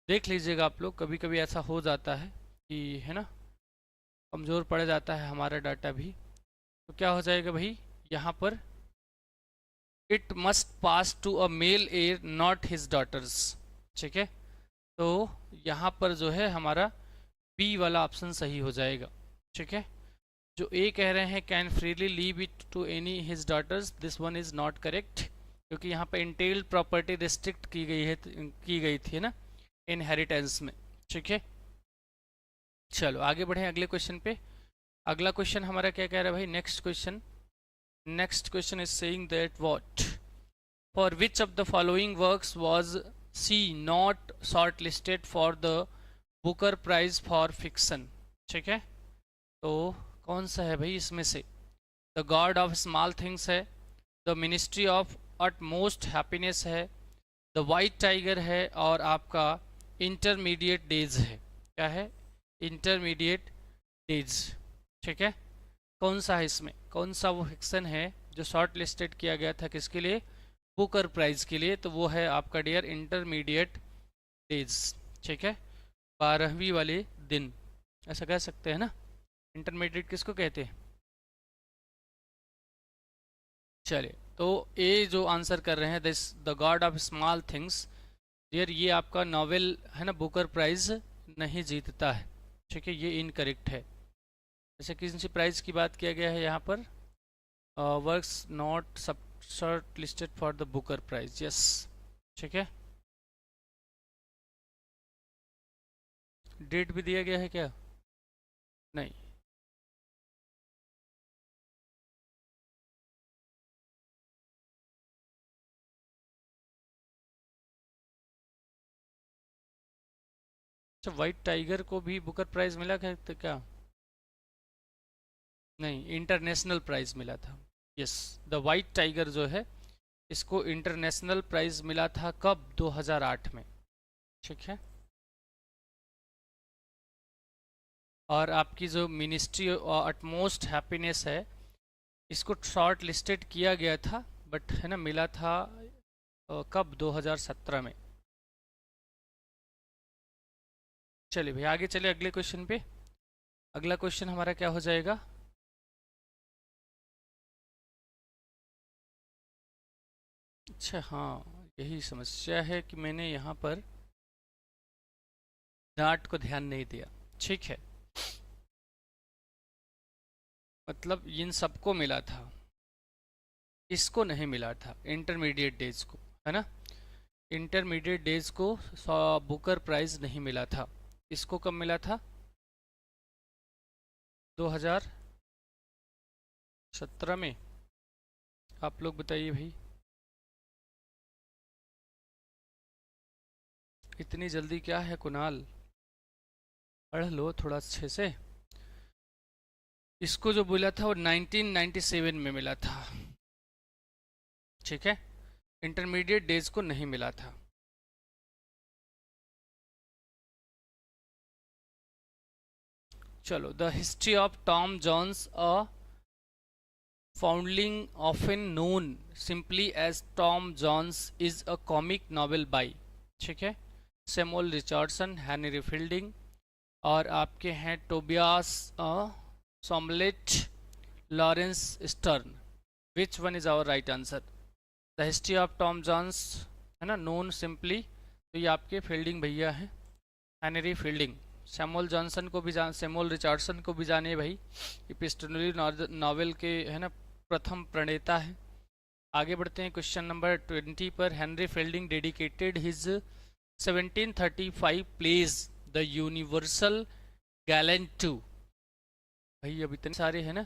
Speaker 1: देख लीजिएगा आप लोग, कभी कभी ऐसा हो जाता है कि, है ना, कमज़ोर पड़ जाता है हमारा डाटा भी। तो क्या हो जाएगा भाई यहाँ पर? It must pass to a male heir not his daughters. ठीक है, तो यहाँ पर जो है हमारा बी वाला ऑप्शन सही हो जाएगा। ठीक है, जो ए कह रहे हैं can freely leave it to any his daughters, this one is not correct, क्योंकि यहाँ पर इंटेल्ड प्रॉपर्टी रिस्ट्रिक्ट की गई है, की गई थी ना इनहेरिटेंस में। ठीक है, चलो आगे बढ़े अगले क्वेश्चन पे। अगला क्वेश्चन हमारा क्या कह रहा है भाई? Next question, next question is saying that what, for which of the following works was C not shortlisted for the Booker Prize for Fiction? ठीक है, तो कौन सा है भाई इसमें से? The God of small things है, the ministry of utmost happiness है, द वाइट टाइगर है और आपका इंटरमीडिएट डेज है। क्या है? Intermediate days. ठीक है, कौन सा है इसमें, कौन सा वो फिक्शन है जो शॉर्ट लिस्टेड किया गया था किसके लिए? बुकर प्राइज के लिए। तो वो है आपका डियर इंटरमीडिएट डेज। ठीक है, 12वीं वाले दिन, ऐसा कह सकते हैं ना। इंटरमीडिएट किसको कहते हैं? चलिए, तो ए जो आंसर कर रहे हैं, this the God of small things, dear ये आपका नॉवेल है ना, बुकर प्राइज नहीं जीतता है। ठीक है, ये इनकरेक्ट है। जैसे किसी सी प्राइज की बात किया गया है यहाँ पर, works not sub short listed for the Booker prize. Yes, ठीक है। डेट भी दिया गया है क्या? नहीं। अच्छा, वाइट टाइगर को भी बुकर प्राइज मिला था क्या? नहीं, इंटरनेशनल प्राइज मिला था। यस, द वाइट टाइगर जो है इसको इंटरनेशनल प्राइज मिला था कब? 2008 में। ठीक है, और आपकी जो मिनिस्ट्री अटमोस्ट हैप्पीनेस है, इसको शॉर्ट लिस्टेड किया गया था, बट है ना मिला था कब? 2017 में। चलिए भाई आगे चले अगले क्वेश्चन पे। अगला क्वेश्चन हमारा क्या हो जाएगा? अच्छा हाँ, यही समस्या है कि मैंने यहाँ पर डांट को ध्यान नहीं दिया। ठीक है, मतलब इन सबको मिला था, इसको नहीं मिला था, इंटरमीडिएट डेज को, है ना। इंटरमीडिएट डेज को बुकर प्राइज नहीं मिला था। इसको कब मिला था? 2017 में। आप लोग बताइए भाई, इतनी जल्दी क्या है कुणाल, पढ़ लो थोड़ा अच्छे से। इसको जो बोला था वो 1997 में मिला था। ठीक है, इंटरमीडिएट डेज को नहीं मिला था। चलो, the history of Tom Jones a foundling often known simply as Tom Jones is a comic novel by, ठीक है, सैमुअल रिचर्डसन, हेनरी फील्डिंग, और आपके हैं Tobias Smollett, Laurence Sterne. Which one is our right answer? The history of Tom Jones है ना, known simply, तो ये आपके फील्डिंग भैया हैं, हेनरी फील्डिंग। सैमुअल जॉनसन को भी जान, सैमुअल रिचर्डसन को भी जाने भाई, इपिस्टोलरी नॉवेल के है ना प्रथम प्रणेता है। आगे बढ़ते हैं क्वेश्चन नंबर 20 पर। Henry Fielding dedicated his 1735 plays the universal gallant to. भाई अब इतने सारे हैं ना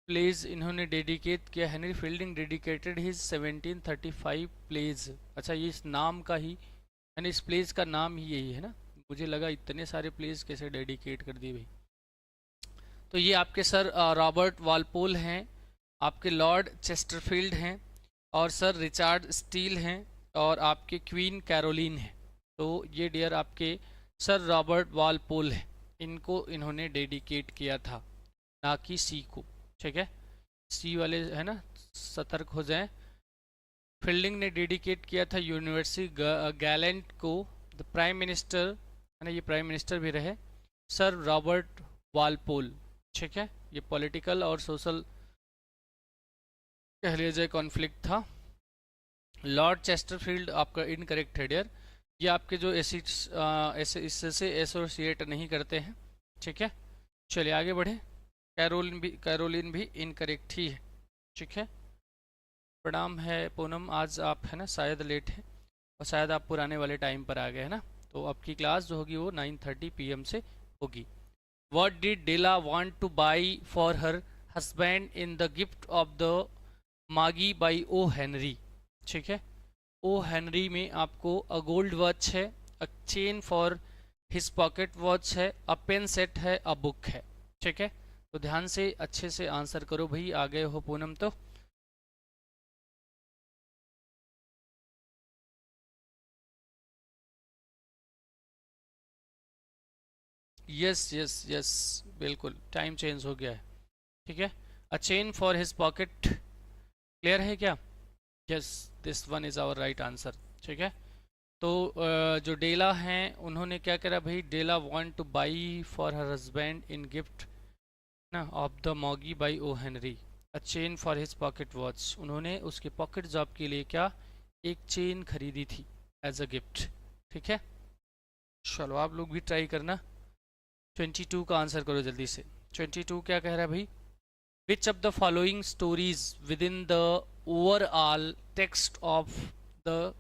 Speaker 1: प्लेज इन्होंने डेडिकेट किया। Henry Fielding dedicated his 1735 plays. अच्छा, ये इस नाम का ही यानी इस प्लेस का नाम ही यही है ना, मुझे लगा इतने सारे प्लेस कैसे डेडिकेट कर दिए भाई। तो ये आपके सर रॉबर्ट वालपोल हैं, आपके लॉर्ड चेस्टरफील्ड हैं, और सर रिचर्ड स्टील हैं, और आपके क्वीन कैरोलिन हैं। तो ये डियर आपके सर रॉबर्ट वालपोल हैं, इनको इन्होंने डेडिकेट किया था, ना कि सी को। ठीक है, सी वाले है ना सतर्क हो जाएं। फील्डिंग ने डेडिकेट किया था यूनिवर्सिटी गैलेंट को द प्राइम मिनिस्टर, है ना, ये प्राइम मिनिस्टर भी रहे, सर रॉबर्ट वालपोल। ठीक है, ये पॉलिटिकल और सोशल कह लिया जाए कॉन्फ्लिक्ट था। लॉर्ड चेस्टरफील्ड आपका इनकरेक्ट है डियर, ये आपके जो इससे एसोसिएट नहीं करते हैं। ठीक है, चलिए आगे बढ़े। कैरोलिन भी इनकरेक्ट ही है। ठीक है, प्रणाम है पूनम, आज आप है ना शायद लेट है, और शायद आप पुराने वाले टाइम पर आ गए हैं ना, तो आपकी क्लास जो होगी वो 9:30 PM से होगी। What did Della want to buy for her husband in the gift of the Magi by O Henry? ठीक है, ओ हेनरी में आपको अ गोल्ड वॉच है, a chain for his pocket watch है, अ पेन सेट है, a book है। ठीक है, तो ध्यान से अच्छे से आंसर करो भाई, आ गए हो पूनम तो। यस यस यस, बिल्कुल टाइम चेंज हो गया है। ठीक है, a chain for his pocket, clear है क्या? Yes, this one is our right answer. ठीक है, तो जो डेला हैं उन्होंने क्या करा भाई, Della want to buy for her husband in gift ना of the Magi by O Henry a chain for his pocket watch. उन्होंने उसके पॉकेट जॉब के लिए क्या, एक चेन खरीदी थी एज अ गिफ्ट। ठीक है, चलो आप लोग भी ट्राई करना। 22 का आंसर करो जल्दी से। 22 क्या कह रहा है भाई, which of the following stories with in the overall text of the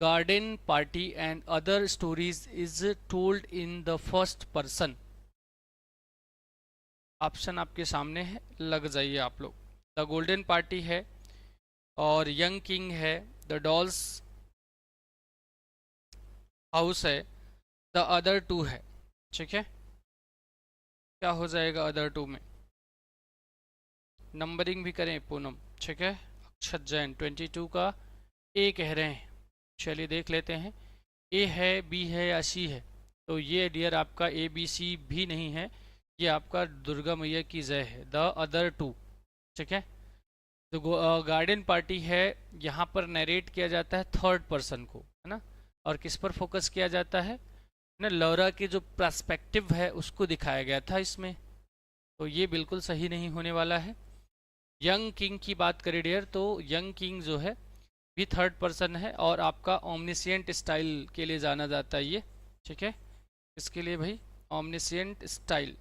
Speaker 1: garden party and other stories is told in the first person. Option आपके सामने है, लग जाइए आप लोग। द गोल्डन पार्टी है, और यंग किंग है, द डॉल्स हाउस है, द अदर टू है। ठीक है, क्या हो जाएगा अदर टू में? नंबरिंग भी करें पूनम। ठीक है, अक्षत जैन 22 का ए कह रहे हैं। चलिए देख लेते हैं, ए है, बी है या सी है। तो ये डियर आपका ए बी सी भी नहीं है, ये आपका दुर्गा मैया की जय है, द अदर टू। ठीक है, तो गार्डन पार्टी है, यहाँ पर नरेट किया जाता है थर्ड पर्सन को, है ना, और किस पर फोकस किया जाता है ना, लौरा के जो पर्सपेक्टिव है उसको दिखाया गया था इसमें, तो ये बिल्कुल सही नहीं होने वाला है। यंग किंग की बात करें डियर, तो यंग किंग जो है भी थर्ड पर्सन है, और आपका ओमनिसियंट स्टाइल के लिए जाना जाता है ये। ठीक है, इसके लिए भाई ओमनिसियंट स्टाइल।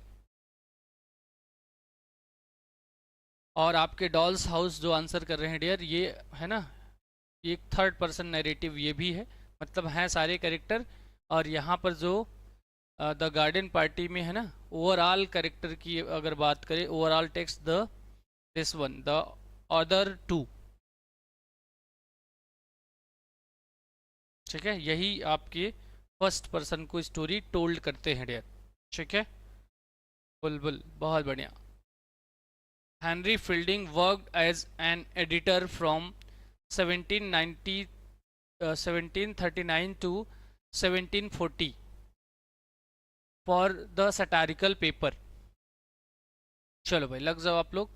Speaker 1: और आपके डॉल्स हाउस जो आंसर कर रहे हैं डियर, ये है ना, एक थर्ड पर्सन नैरेटिव ये भी है, मतलब हैं सारे कैरेक्टर। और यहाँ पर जो द गार्डन पार्टी में है ना, ओवरऑल कैरेक्टर की अगर बात करें, overall text the this one the other two. ठीक है, यही आपके फर्स्ट पर्सन को स्टोरी टोल्ड करते हैं डियर। ठीक है, बुलबुल बहुत बढ़िया। Henry Fielding worked as an editor from 1790 1739 to 1740 for the satirical paper. चलो भाई लग जाओ आप लोग।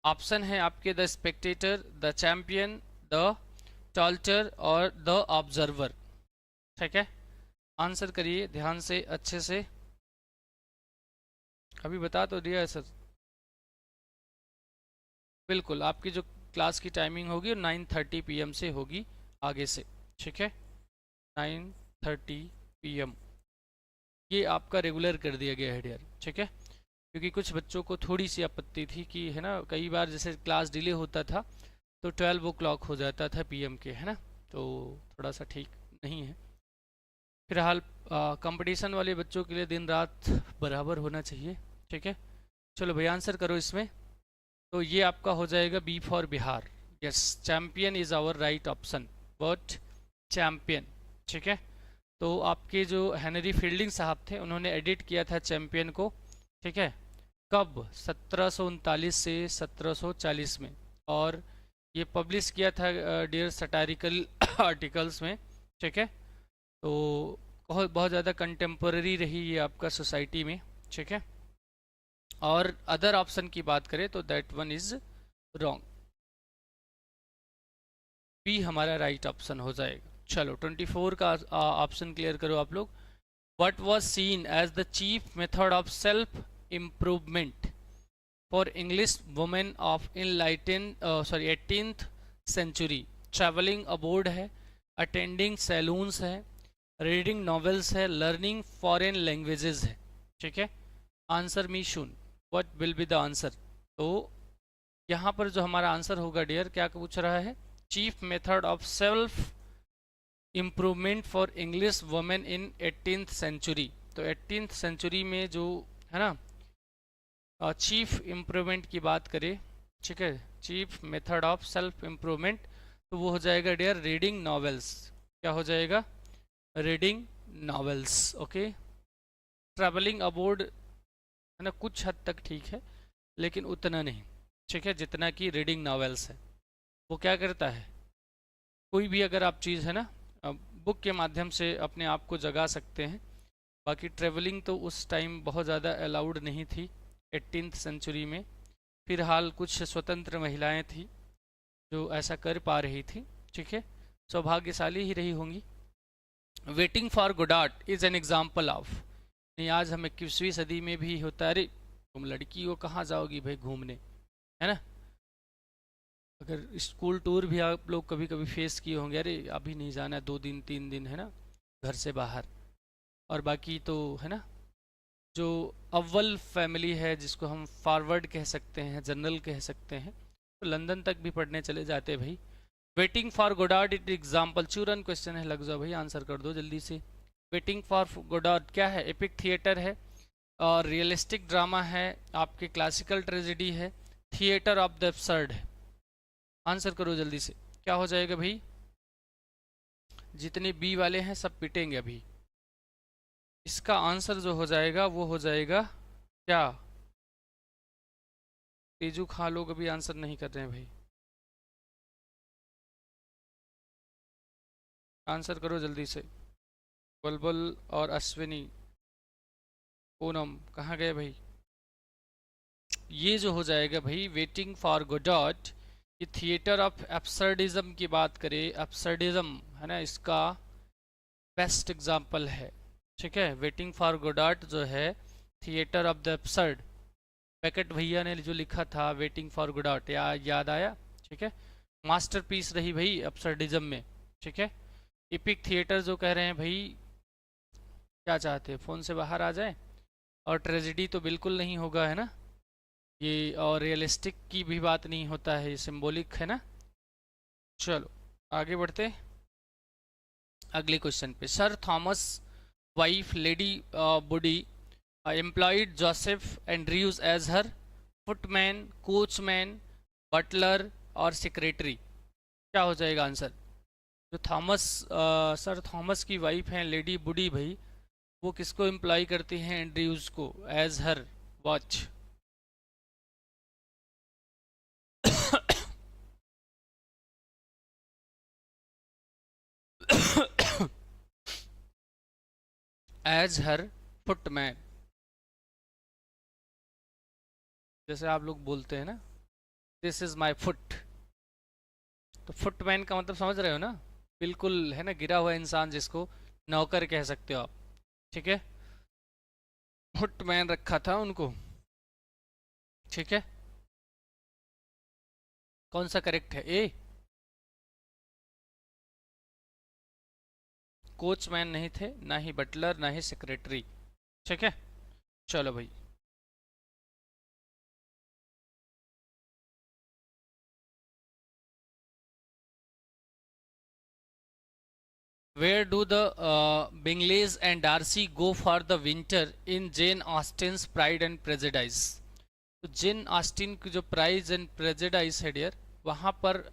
Speaker 1: ऑप्शन है आपके the Spectator, the Champion, the Tatler और द ऑब्जर्वर। ठीक है, आंसर करिए ध्यान से अच्छे से। अभी बता तो दिया है सर। बिल्कुल, आपकी जो क्लास की टाइमिंग होगी 9:30 PM से होगी आगे से। ठीक है, 9:30 PM ये आपका रेगुलर कर दिया गया है डियर। ठीक है, क्योंकि कुछ बच्चों को थोड़ी सी आपत्ति थी कि है ना, कई बार जैसे क्लास डिले होता था तो 12 o'clock हो जाता था PM के, है ना, तो थोड़ा सा ठीक नहीं है। फिलहाल कंपटीशन वाले बच्चों के लिए दिन रात बराबर होना चाहिए। ठीक है, चलो भाई आंसर करो इसमें। तो ये आपका हो जाएगा B for Bihar. Yes, champion is our right option, but champion. ठीक है, तो आपके जो हेनरी फील्डिंग साहब थे उन्होंने एडिट किया था चैम्पियन को। ठीक है, कब? 1739 से 1740 में, और ये पब्लिश किया था डियर सटारिकल आर्टिकल्स में। ठीक है, तो बहुत बहुत ज़्यादा कंटेम्पररी रही ये आपका सोसाइटी में। ठीक है, और अदर ऑप्शन की बात करें तो that one is wrong, B हमारा राइट ऑप्शन हो जाएगा। चलो 24 का ऑप्शन क्लियर करो आप लोग। What was seen as the chief method of self improvement for English women of enlighten 18th century? Travelling abode है, अटेंडिंग सैलून्स है, रीडिंग नॉवेल्स है, लर्निंग फॉरेन लैंग्वेजेस है। ठीक है, answer me soon, what will be the answer? तो यहाँ पर जो हमारा आंसर होगा डियर, क्या पूछ रहा है? Chief method of self improvement for English women in 18th century. तो 18th सेंचुरी में जो है ना चीफ इम्प्रूवमेंट की बात करें, ठीक है, chief method of self improvement, तो वो हो जाएगा डियर रीडिंग नॉवेल्स। क्या हो जाएगा? Reading novels. Okay, travelling abode है ना, कुछ हद तक ठीक है लेकिन उतना नहीं, ठीक है, जितना कि रीडिंग नॉवेल्स है। वो क्या करता है, कोई भी अगर आप चीज़ है ना बुक के माध्यम से अपने आप को जगा सकते हैं, बाकी ट्रेवलिंग तो उस टाइम बहुत ज़्यादा अलाउड नहीं थी 18th सेंचुरी में। फिलहाल कुछ स्वतंत्र महिलाएं थी जो ऐसा कर पा रही थी, ठीक है, सौभाग्यशाली ही रही होंगी। Waiting for Godot is an example of, नहीं आज हम 21वीं सदी में भी होता है, अरे तुम लड़की हो कहाँ जाओगी भाई घूमने, है ना। अगर स्कूल टूर भी आप लोग कभी कभी फेस किए होंगे, अरे अभी नहीं जाना है, 2 दिन 3 दिन, है ना, घर से बाहर। और बाकी तो है ना, जो अव्वल फैमिली है जिसको हम फॉरवर्ड कह सकते हैं, जनरल कह सकते हैं, तो लंदन तक भी पढ़ने चले जाते भाई। Waiting for Goddard it example, चूरन क्वेश्चन है, लग जाओ भाई आंसर कर दो जल्दी से। वेटिंग फॉर गोडार्ड क्या है? एपिक थिएटर है, और रियलिस्टिक ड्रामा है, आपके क्लासिकल ट्रेजेडी है, थिएटर ऑफ द एब्सर्ड है। आंसर करो जल्दी से, क्या हो जाएगा भाई? जितने बी वाले हैं सब पिटेंगे अभी। इसका आंसर जो हो जाएगा वो हो जाएगा क्या? तेजू खा लोग अभी आंसर नहीं कर रहे हैं भाई, आंसर करो जल्दी से। बुलबुल और अश्विनी, पूनम कहाँ गए भाई? ये जो हो जाएगा भाई वेटिंग फॉर गोडॉट, ये थिएटर ऑफ एब्सर्डिज्म की बात करें, एब्सर्डिज्म है ना, इसका बेस्ट एग्जाम्पल है, ठीक है। वेटिंग फॉर गोडॉट जो है theatre of the absurd, packet भैया ने जो लिखा था वेटिंग फॉर गोडॉट, याद आया, ठीक है। मास्टरपीस रही भाई एब्सर्डिज्म में, ठीक है। इपिक थिएटर जो कह रहे हैं भाई, क्या चाहते हैं फ़ोन से बाहर आ जाए? और ट्रेजिडी तो बिल्कुल नहीं होगा, है ना ये, और रियलिस्टिक की भी बात नहीं होता है, ये सिंबॉलिक है ना। चलो आगे बढ़ते अगले क्वेश्चन पे। सर थॉमस वाइफ लेडी बुडी एम्प्लॉयड जोसेफ एंड्रयूज एज हर फुटमैन, कोचमैन, बटलर और सेक्रेटरी। क्या हो जाएगा आंसर? जो थॉमस सर थॉमस की वाइफ हैं लेडी बुडी भाई, वो किसको एम्प्लॉय करती हैं? एंड्रयूज को, एज हर वॉच। एज हर फुटमैन, जैसे आप लोग बोलते हैं ना, दिस इज माई फुट, तो फुटमैन का मतलब समझ रहे हो ना, बिल्कुल है ना, गिरा हुआ इंसान जिसको नौकर कह सकते हो आप, ठीक है। फुटमैन रखा था उनको, ठीक है। कौन सा करेक्ट है? ए, कोचमैन नहीं थे, ना ही बटलर, ना ही सेक्रेटरी, ठीक है। चलो भाई, where do the Bingleys and Darcy go for the winter in Jane Austen's Pride and Prejudice? तो जेन ऑस्टिन की जो प्राइड एंड प्रेजुडिस है डियर, वहाँ पर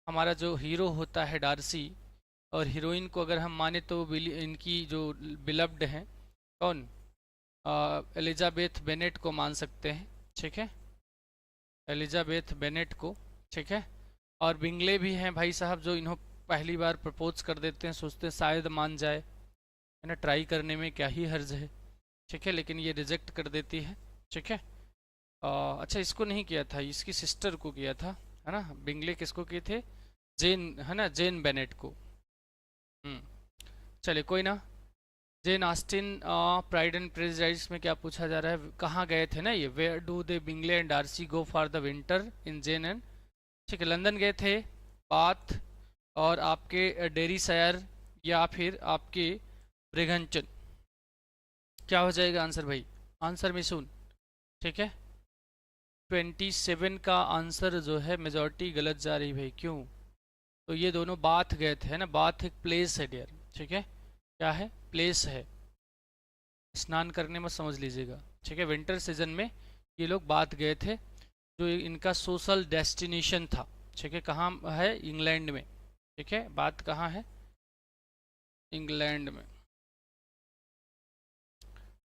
Speaker 1: हमारा जो हीरो होता है डार्सी, और हीरोइन को अगर हम माने तो इनकी जो बिलव्ड हैं, कौन, एलिजाबेथ बेनेट को मान सकते हैं, ठीक है, एलिजाबेथ बेनेट को, ठीक है। और बिंगले भी हैं भाई साहब, जो इन्हों पहली बार प्रपोज कर देते हैं, सोचते हैं शायद मान जाए, है ना, ट्राई करने में क्या ही हर्ज है, ठीक है, लेकिन ये रिजेक्ट कर देती है, ठीक है। अच्छा इसको नहीं किया था, इसकी सिस्टर को किया था, है ना, बिंगले किसको किए थे? जेन, है ना, जेन बेनेट को। चलिए कोई ना। Jane Austen pride and prejudice में क्या पूछा जा रहा है, कहाँ गए थे ना ये, where do they Bingley and Darcy go for the winter in Jane and, ठीक है, लंदन गए थे, बाथ, और आपके डेरी शायर, या फिर आपके ब्रिघंटन। क्या हो जाएगा आंसर भाई? आंसर में सुन, ठीक है। 27 का आंसर जो है मेजॉरिटी गलत जा रही भाई, क्यों? तो ये दोनों बाथ गए थे, है ना, बाथ एक प्लेस है डियर, ठीक है, क्या है? प्लेस है, स्नान करने में समझ लीजिएगा, ठीक है। विंटर सीजन में ये लोग बाथ गए थे, जो इनका सोशल डेस्टिनेशन था, ठीक है। कहाँ है? इंग्लैंड में, ठीक है, बात कहाँ है? इंग्लैंड में।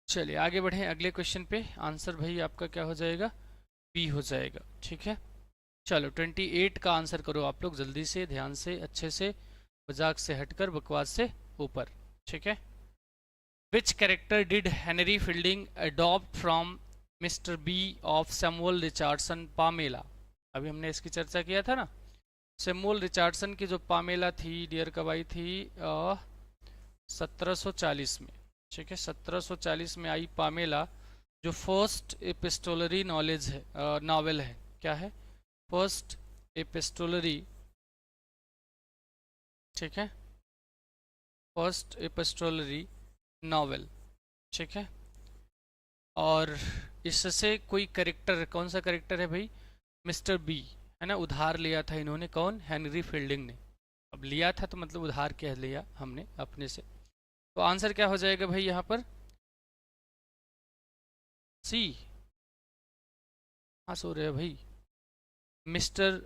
Speaker 1: चलिए आगे बढ़ें अगले क्वेश्चन पे। आंसर भाई आपका क्या हो जाएगा? बी हो जाएगा, ठीक है। चलो 28 का आंसर करो आप लोग जल्दी से, ध्यान से, अच्छे से, मजाक से हटकर, बकवास से ऊपर, ठीक है। Which character did Henry Fielding adopt from mister B of Samuel Richardson Pamela. अभी हमने इसकी चर्चा किया था ना। सैमुअल रिचर्डसन की जो पामेला थी डियर कब आई थी 1740 में। ठीक है, 1740 में आई पामेला, जो फर्स्ट एपिस्टोलरी नॉलेज है नॉवेल है। क्या है? फर्स्ट एपिस्टोलरी, ठीक है, फर्स्ट एपिस्टोलरी नॉवेल। ठीक है, और इससे कोई करेक्टर, कौन सा करेक्टर है भाई? मिस्टर बी, है ना, उधार लिया था इन्होंने। कौन? हेनरी फील्डिंग ने। अब लिया था तो मतलब उधार कह लिया हमने अपने से। तो आंसर क्या हो जाएगा भाई यहाँ पर? सी। हाँ, सो रहे हैं भाई। मिस्टर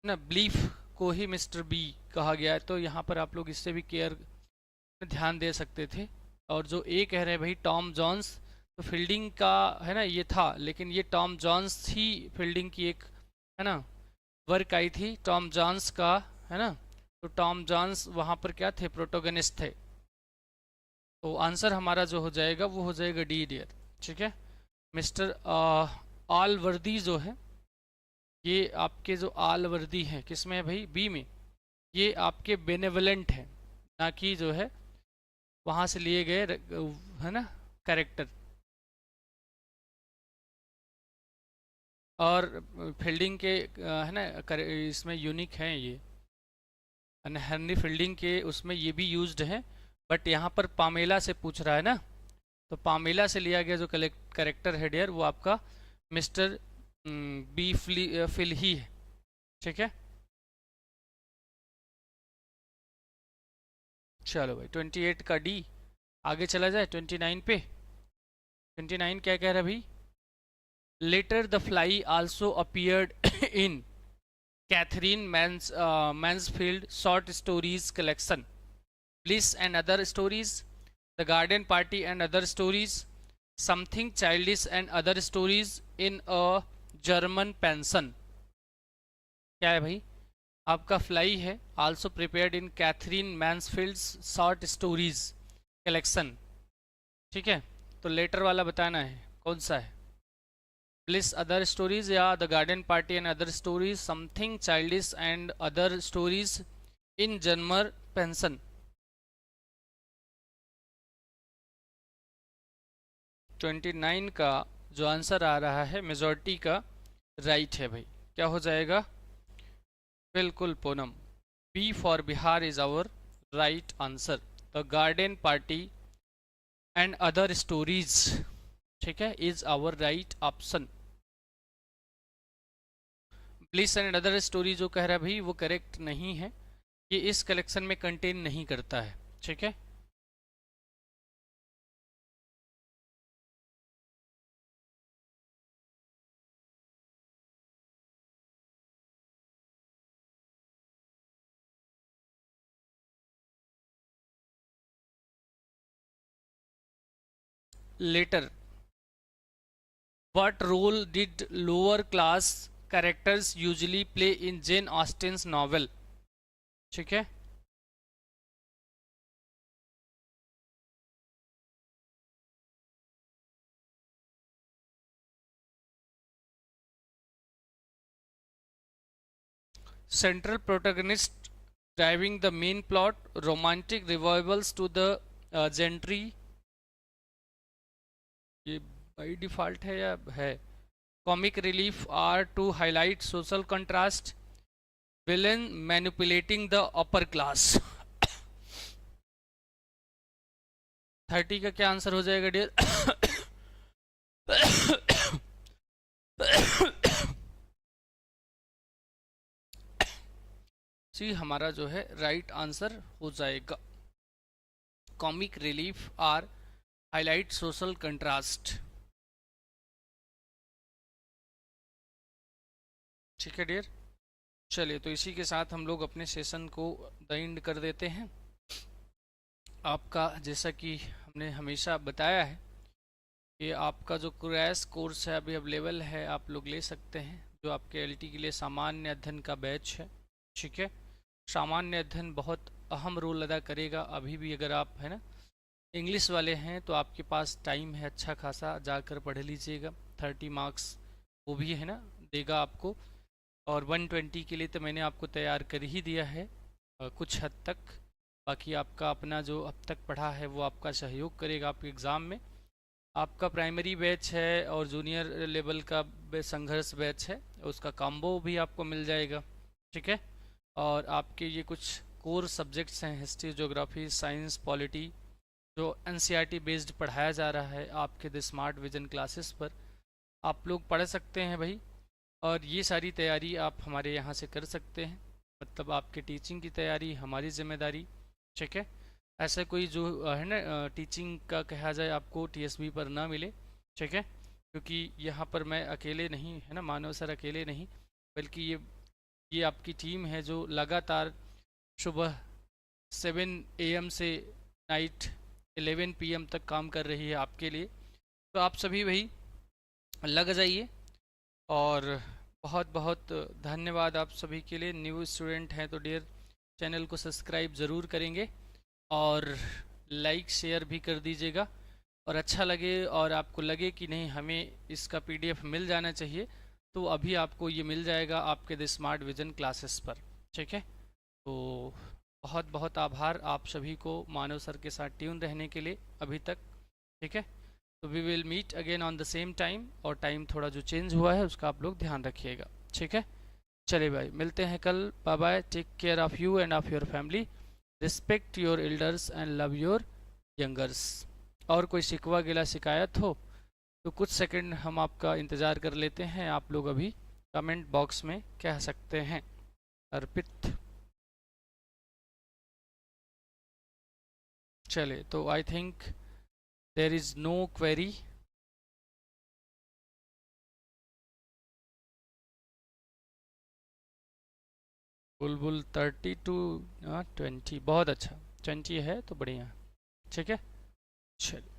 Speaker 1: ना ब्लीफ को ही मिस्टर बी कहा गया है, तो यहाँ पर आप लोग इससे भी केयर ध्यान दे सकते थे। और जो ए कह रहे हैं भाई टॉम जॉन्स, तो फील्डिंग का है ना ये था, लेकिन ये टॉम जॉन्स ही फील्डिंग की एक, है ना, वर्क आई थी टॉम जॉन्स का, है ना। तो टॉम जॉन्स वहाँ पर क्या थे? प्रोटोगनिस्ट थे। तो आंसर हमारा जो हो जाएगा वो हो जाएगा डी डियर। ठीक है, मिस्टर आलवर्दी जो है, ये आपके जो आलवर्दी हैं किस में है भाई? बी में। ये आपके बेनेवलेंट हैं, ना कि जो है वहाँ से लिए गए, है ना, कैरेक्टर। और फील्डिंग के है ना इसमें यूनिक हैं ये, हेनरी फील्डिंग के उसमें ये भी यूज्ड है। बट यहाँ पर पामेला से पूछ रहा है ना, तो पामेला से लिया गया जो कैरेक्टर है डियर, वो आपका मिस्टर बी फिल ही है। ठीक है, चलो भाई 28 का डी। आगे चला जाए 29 पे। 29 क्या कह रहा है भाई? Later the fly also appeared in Katherine Mansfield short stories collection, bliss and other stories, the garden party and other stories, something childish and other stories in a German pension. क्या है भाई? आपका फ्लाई है also prepared in Katherine Mansfield short stories collection. ठीक है, तो letter वाला बताना है कौन सा है? ब्लिस अदर स्टोरीज या the garden party and other stories, something childish and other stories in German pension. 29 का जो आंसर आ रहा है मेजॉरिटी का राइट है भाई। क्या हो जाएगा? बिल्कुल Poonam, B for Bihar is our right answer. The garden party and other stories, ठीक है, is our right option. Bliss and other story जो कह रहा है भाई वो करेक्ट नहीं है, ये इस कलेक्शन में कंटेन नहीं करता है। ठीक है, letter, what role did lower class characters usually play in Jane Austen's novel? ठीक है, central protagonist driving the main plot, romantic revivals to the gentry, ये बाई डिफॉल्ट है या है? Comic relief or to highlight social contrast, villain manipulating the upper class. 30 का क्या answer हो जाएगा डियर? सी हमारा जो है राइट आंसर हो जाएगा। Comic relief or highlight social contrast. ठीक है डियर, चलिए तो इसी के साथ हम लोग अपने सेशन को द एंड कर देते हैं। आपका जैसा कि हमने हमेशा बताया है कि आपका जो क्रैश कोर्स है अभी अवेलेबल है, आप लोग ले सकते हैं, जो आपके एलटी के लिए सामान्य अध्ययन का बैच है। ठीक है, सामान्य अध्ययन बहुत अहम रोल अदा करेगा अभी भी, अगर आप है ना इंग्लिश वाले हैं तो आपके पास टाइम है अच्छा खासा, जाकर पढ़ लीजिएगा। 30 मार्क्स वो भी है ना, देगा आपको। और 120 के लिए तो मैंने आपको तैयार कर ही दिया है कुछ हद तक। बाकी आपका अपना जो अब तक पढ़ा है वो आपका सहयोग करेगा आपके एग्ज़ाम में। आपका प्राइमरी बैच है और जूनियर लेवल का संघर्ष बैच है, उसका कॉम्बो भी आपको मिल जाएगा। ठीक है। और आपके ये कुछ कोर सब्जेक्ट्स हैं, हिस्ट्री, ज्योग्राफी, साइंस, पॉलिटी, जो एनसीईआरटी बेस्ड पढ़ाया जा रहा है आपके द स्मार्ट विजन क्लासेस पर, आप लोग पढ़ सकते हैं भाई। और ये सारी तैयारी आप हमारे यहाँ से कर सकते हैं, मतलब आपके टीचिंग की तैयारी हमारी जिम्मेदारी। ठीक है। ऐसा कोई जो है ना टीचिंग का कहा जाए आपको टीएसबी पर ना मिले। ठीक है। क्योंकि यहाँ पर मैं अकेले नहीं, है ना, मानव सर अकेले नहीं, बल्कि ये आपकी टीम है जो लगातार सुबह 7 AM से नाइट 11 PM तक काम कर रही है आपके लिए। तो आप सभी भाई लग जाइए। और बहुत बहुत धन्यवाद आप सभी के लिए। न्यू स्टूडेंट हैं तो डियर चैनल को सब्सक्राइब ज़रूर करेंगे और लाइक शेयर भी कर दीजिएगा। और अच्छा लगे और आपको लगे कि नहीं हमें इसका पीडीएफ मिल जाना चाहिए, तो अभी आपको ये मिल जाएगा आपके द स्मार्ट विजन क्लासेस पर। ठीक है। तो बहुत बहुत आभार आप सभी को मानव सर के साथ ट्यून रहने के लिए अभी तक। ठीक है। तो we will meet again on the same time, और टाइम थोड़ा जो चेंज हुआ है उसका आप लोग ध्यान रखिएगा। ठीक है। चलिए भाई, मिलते हैं कल। Bye bye, take care of you and of your family, respect your elders and love your youngers. और कोई शिकवा गिला शिकायत हो तो कुछ सेकंड हम आपका इंतज़ार कर लेते हैं, आप लोग अभी कमेंट बॉक्स में कह सकते हैं। अर्पित। चले तो I think there is no query. Bulbul 32 20, बहुत अच्छा, 20 है तो बढ़िया। ठीक है। चलिए।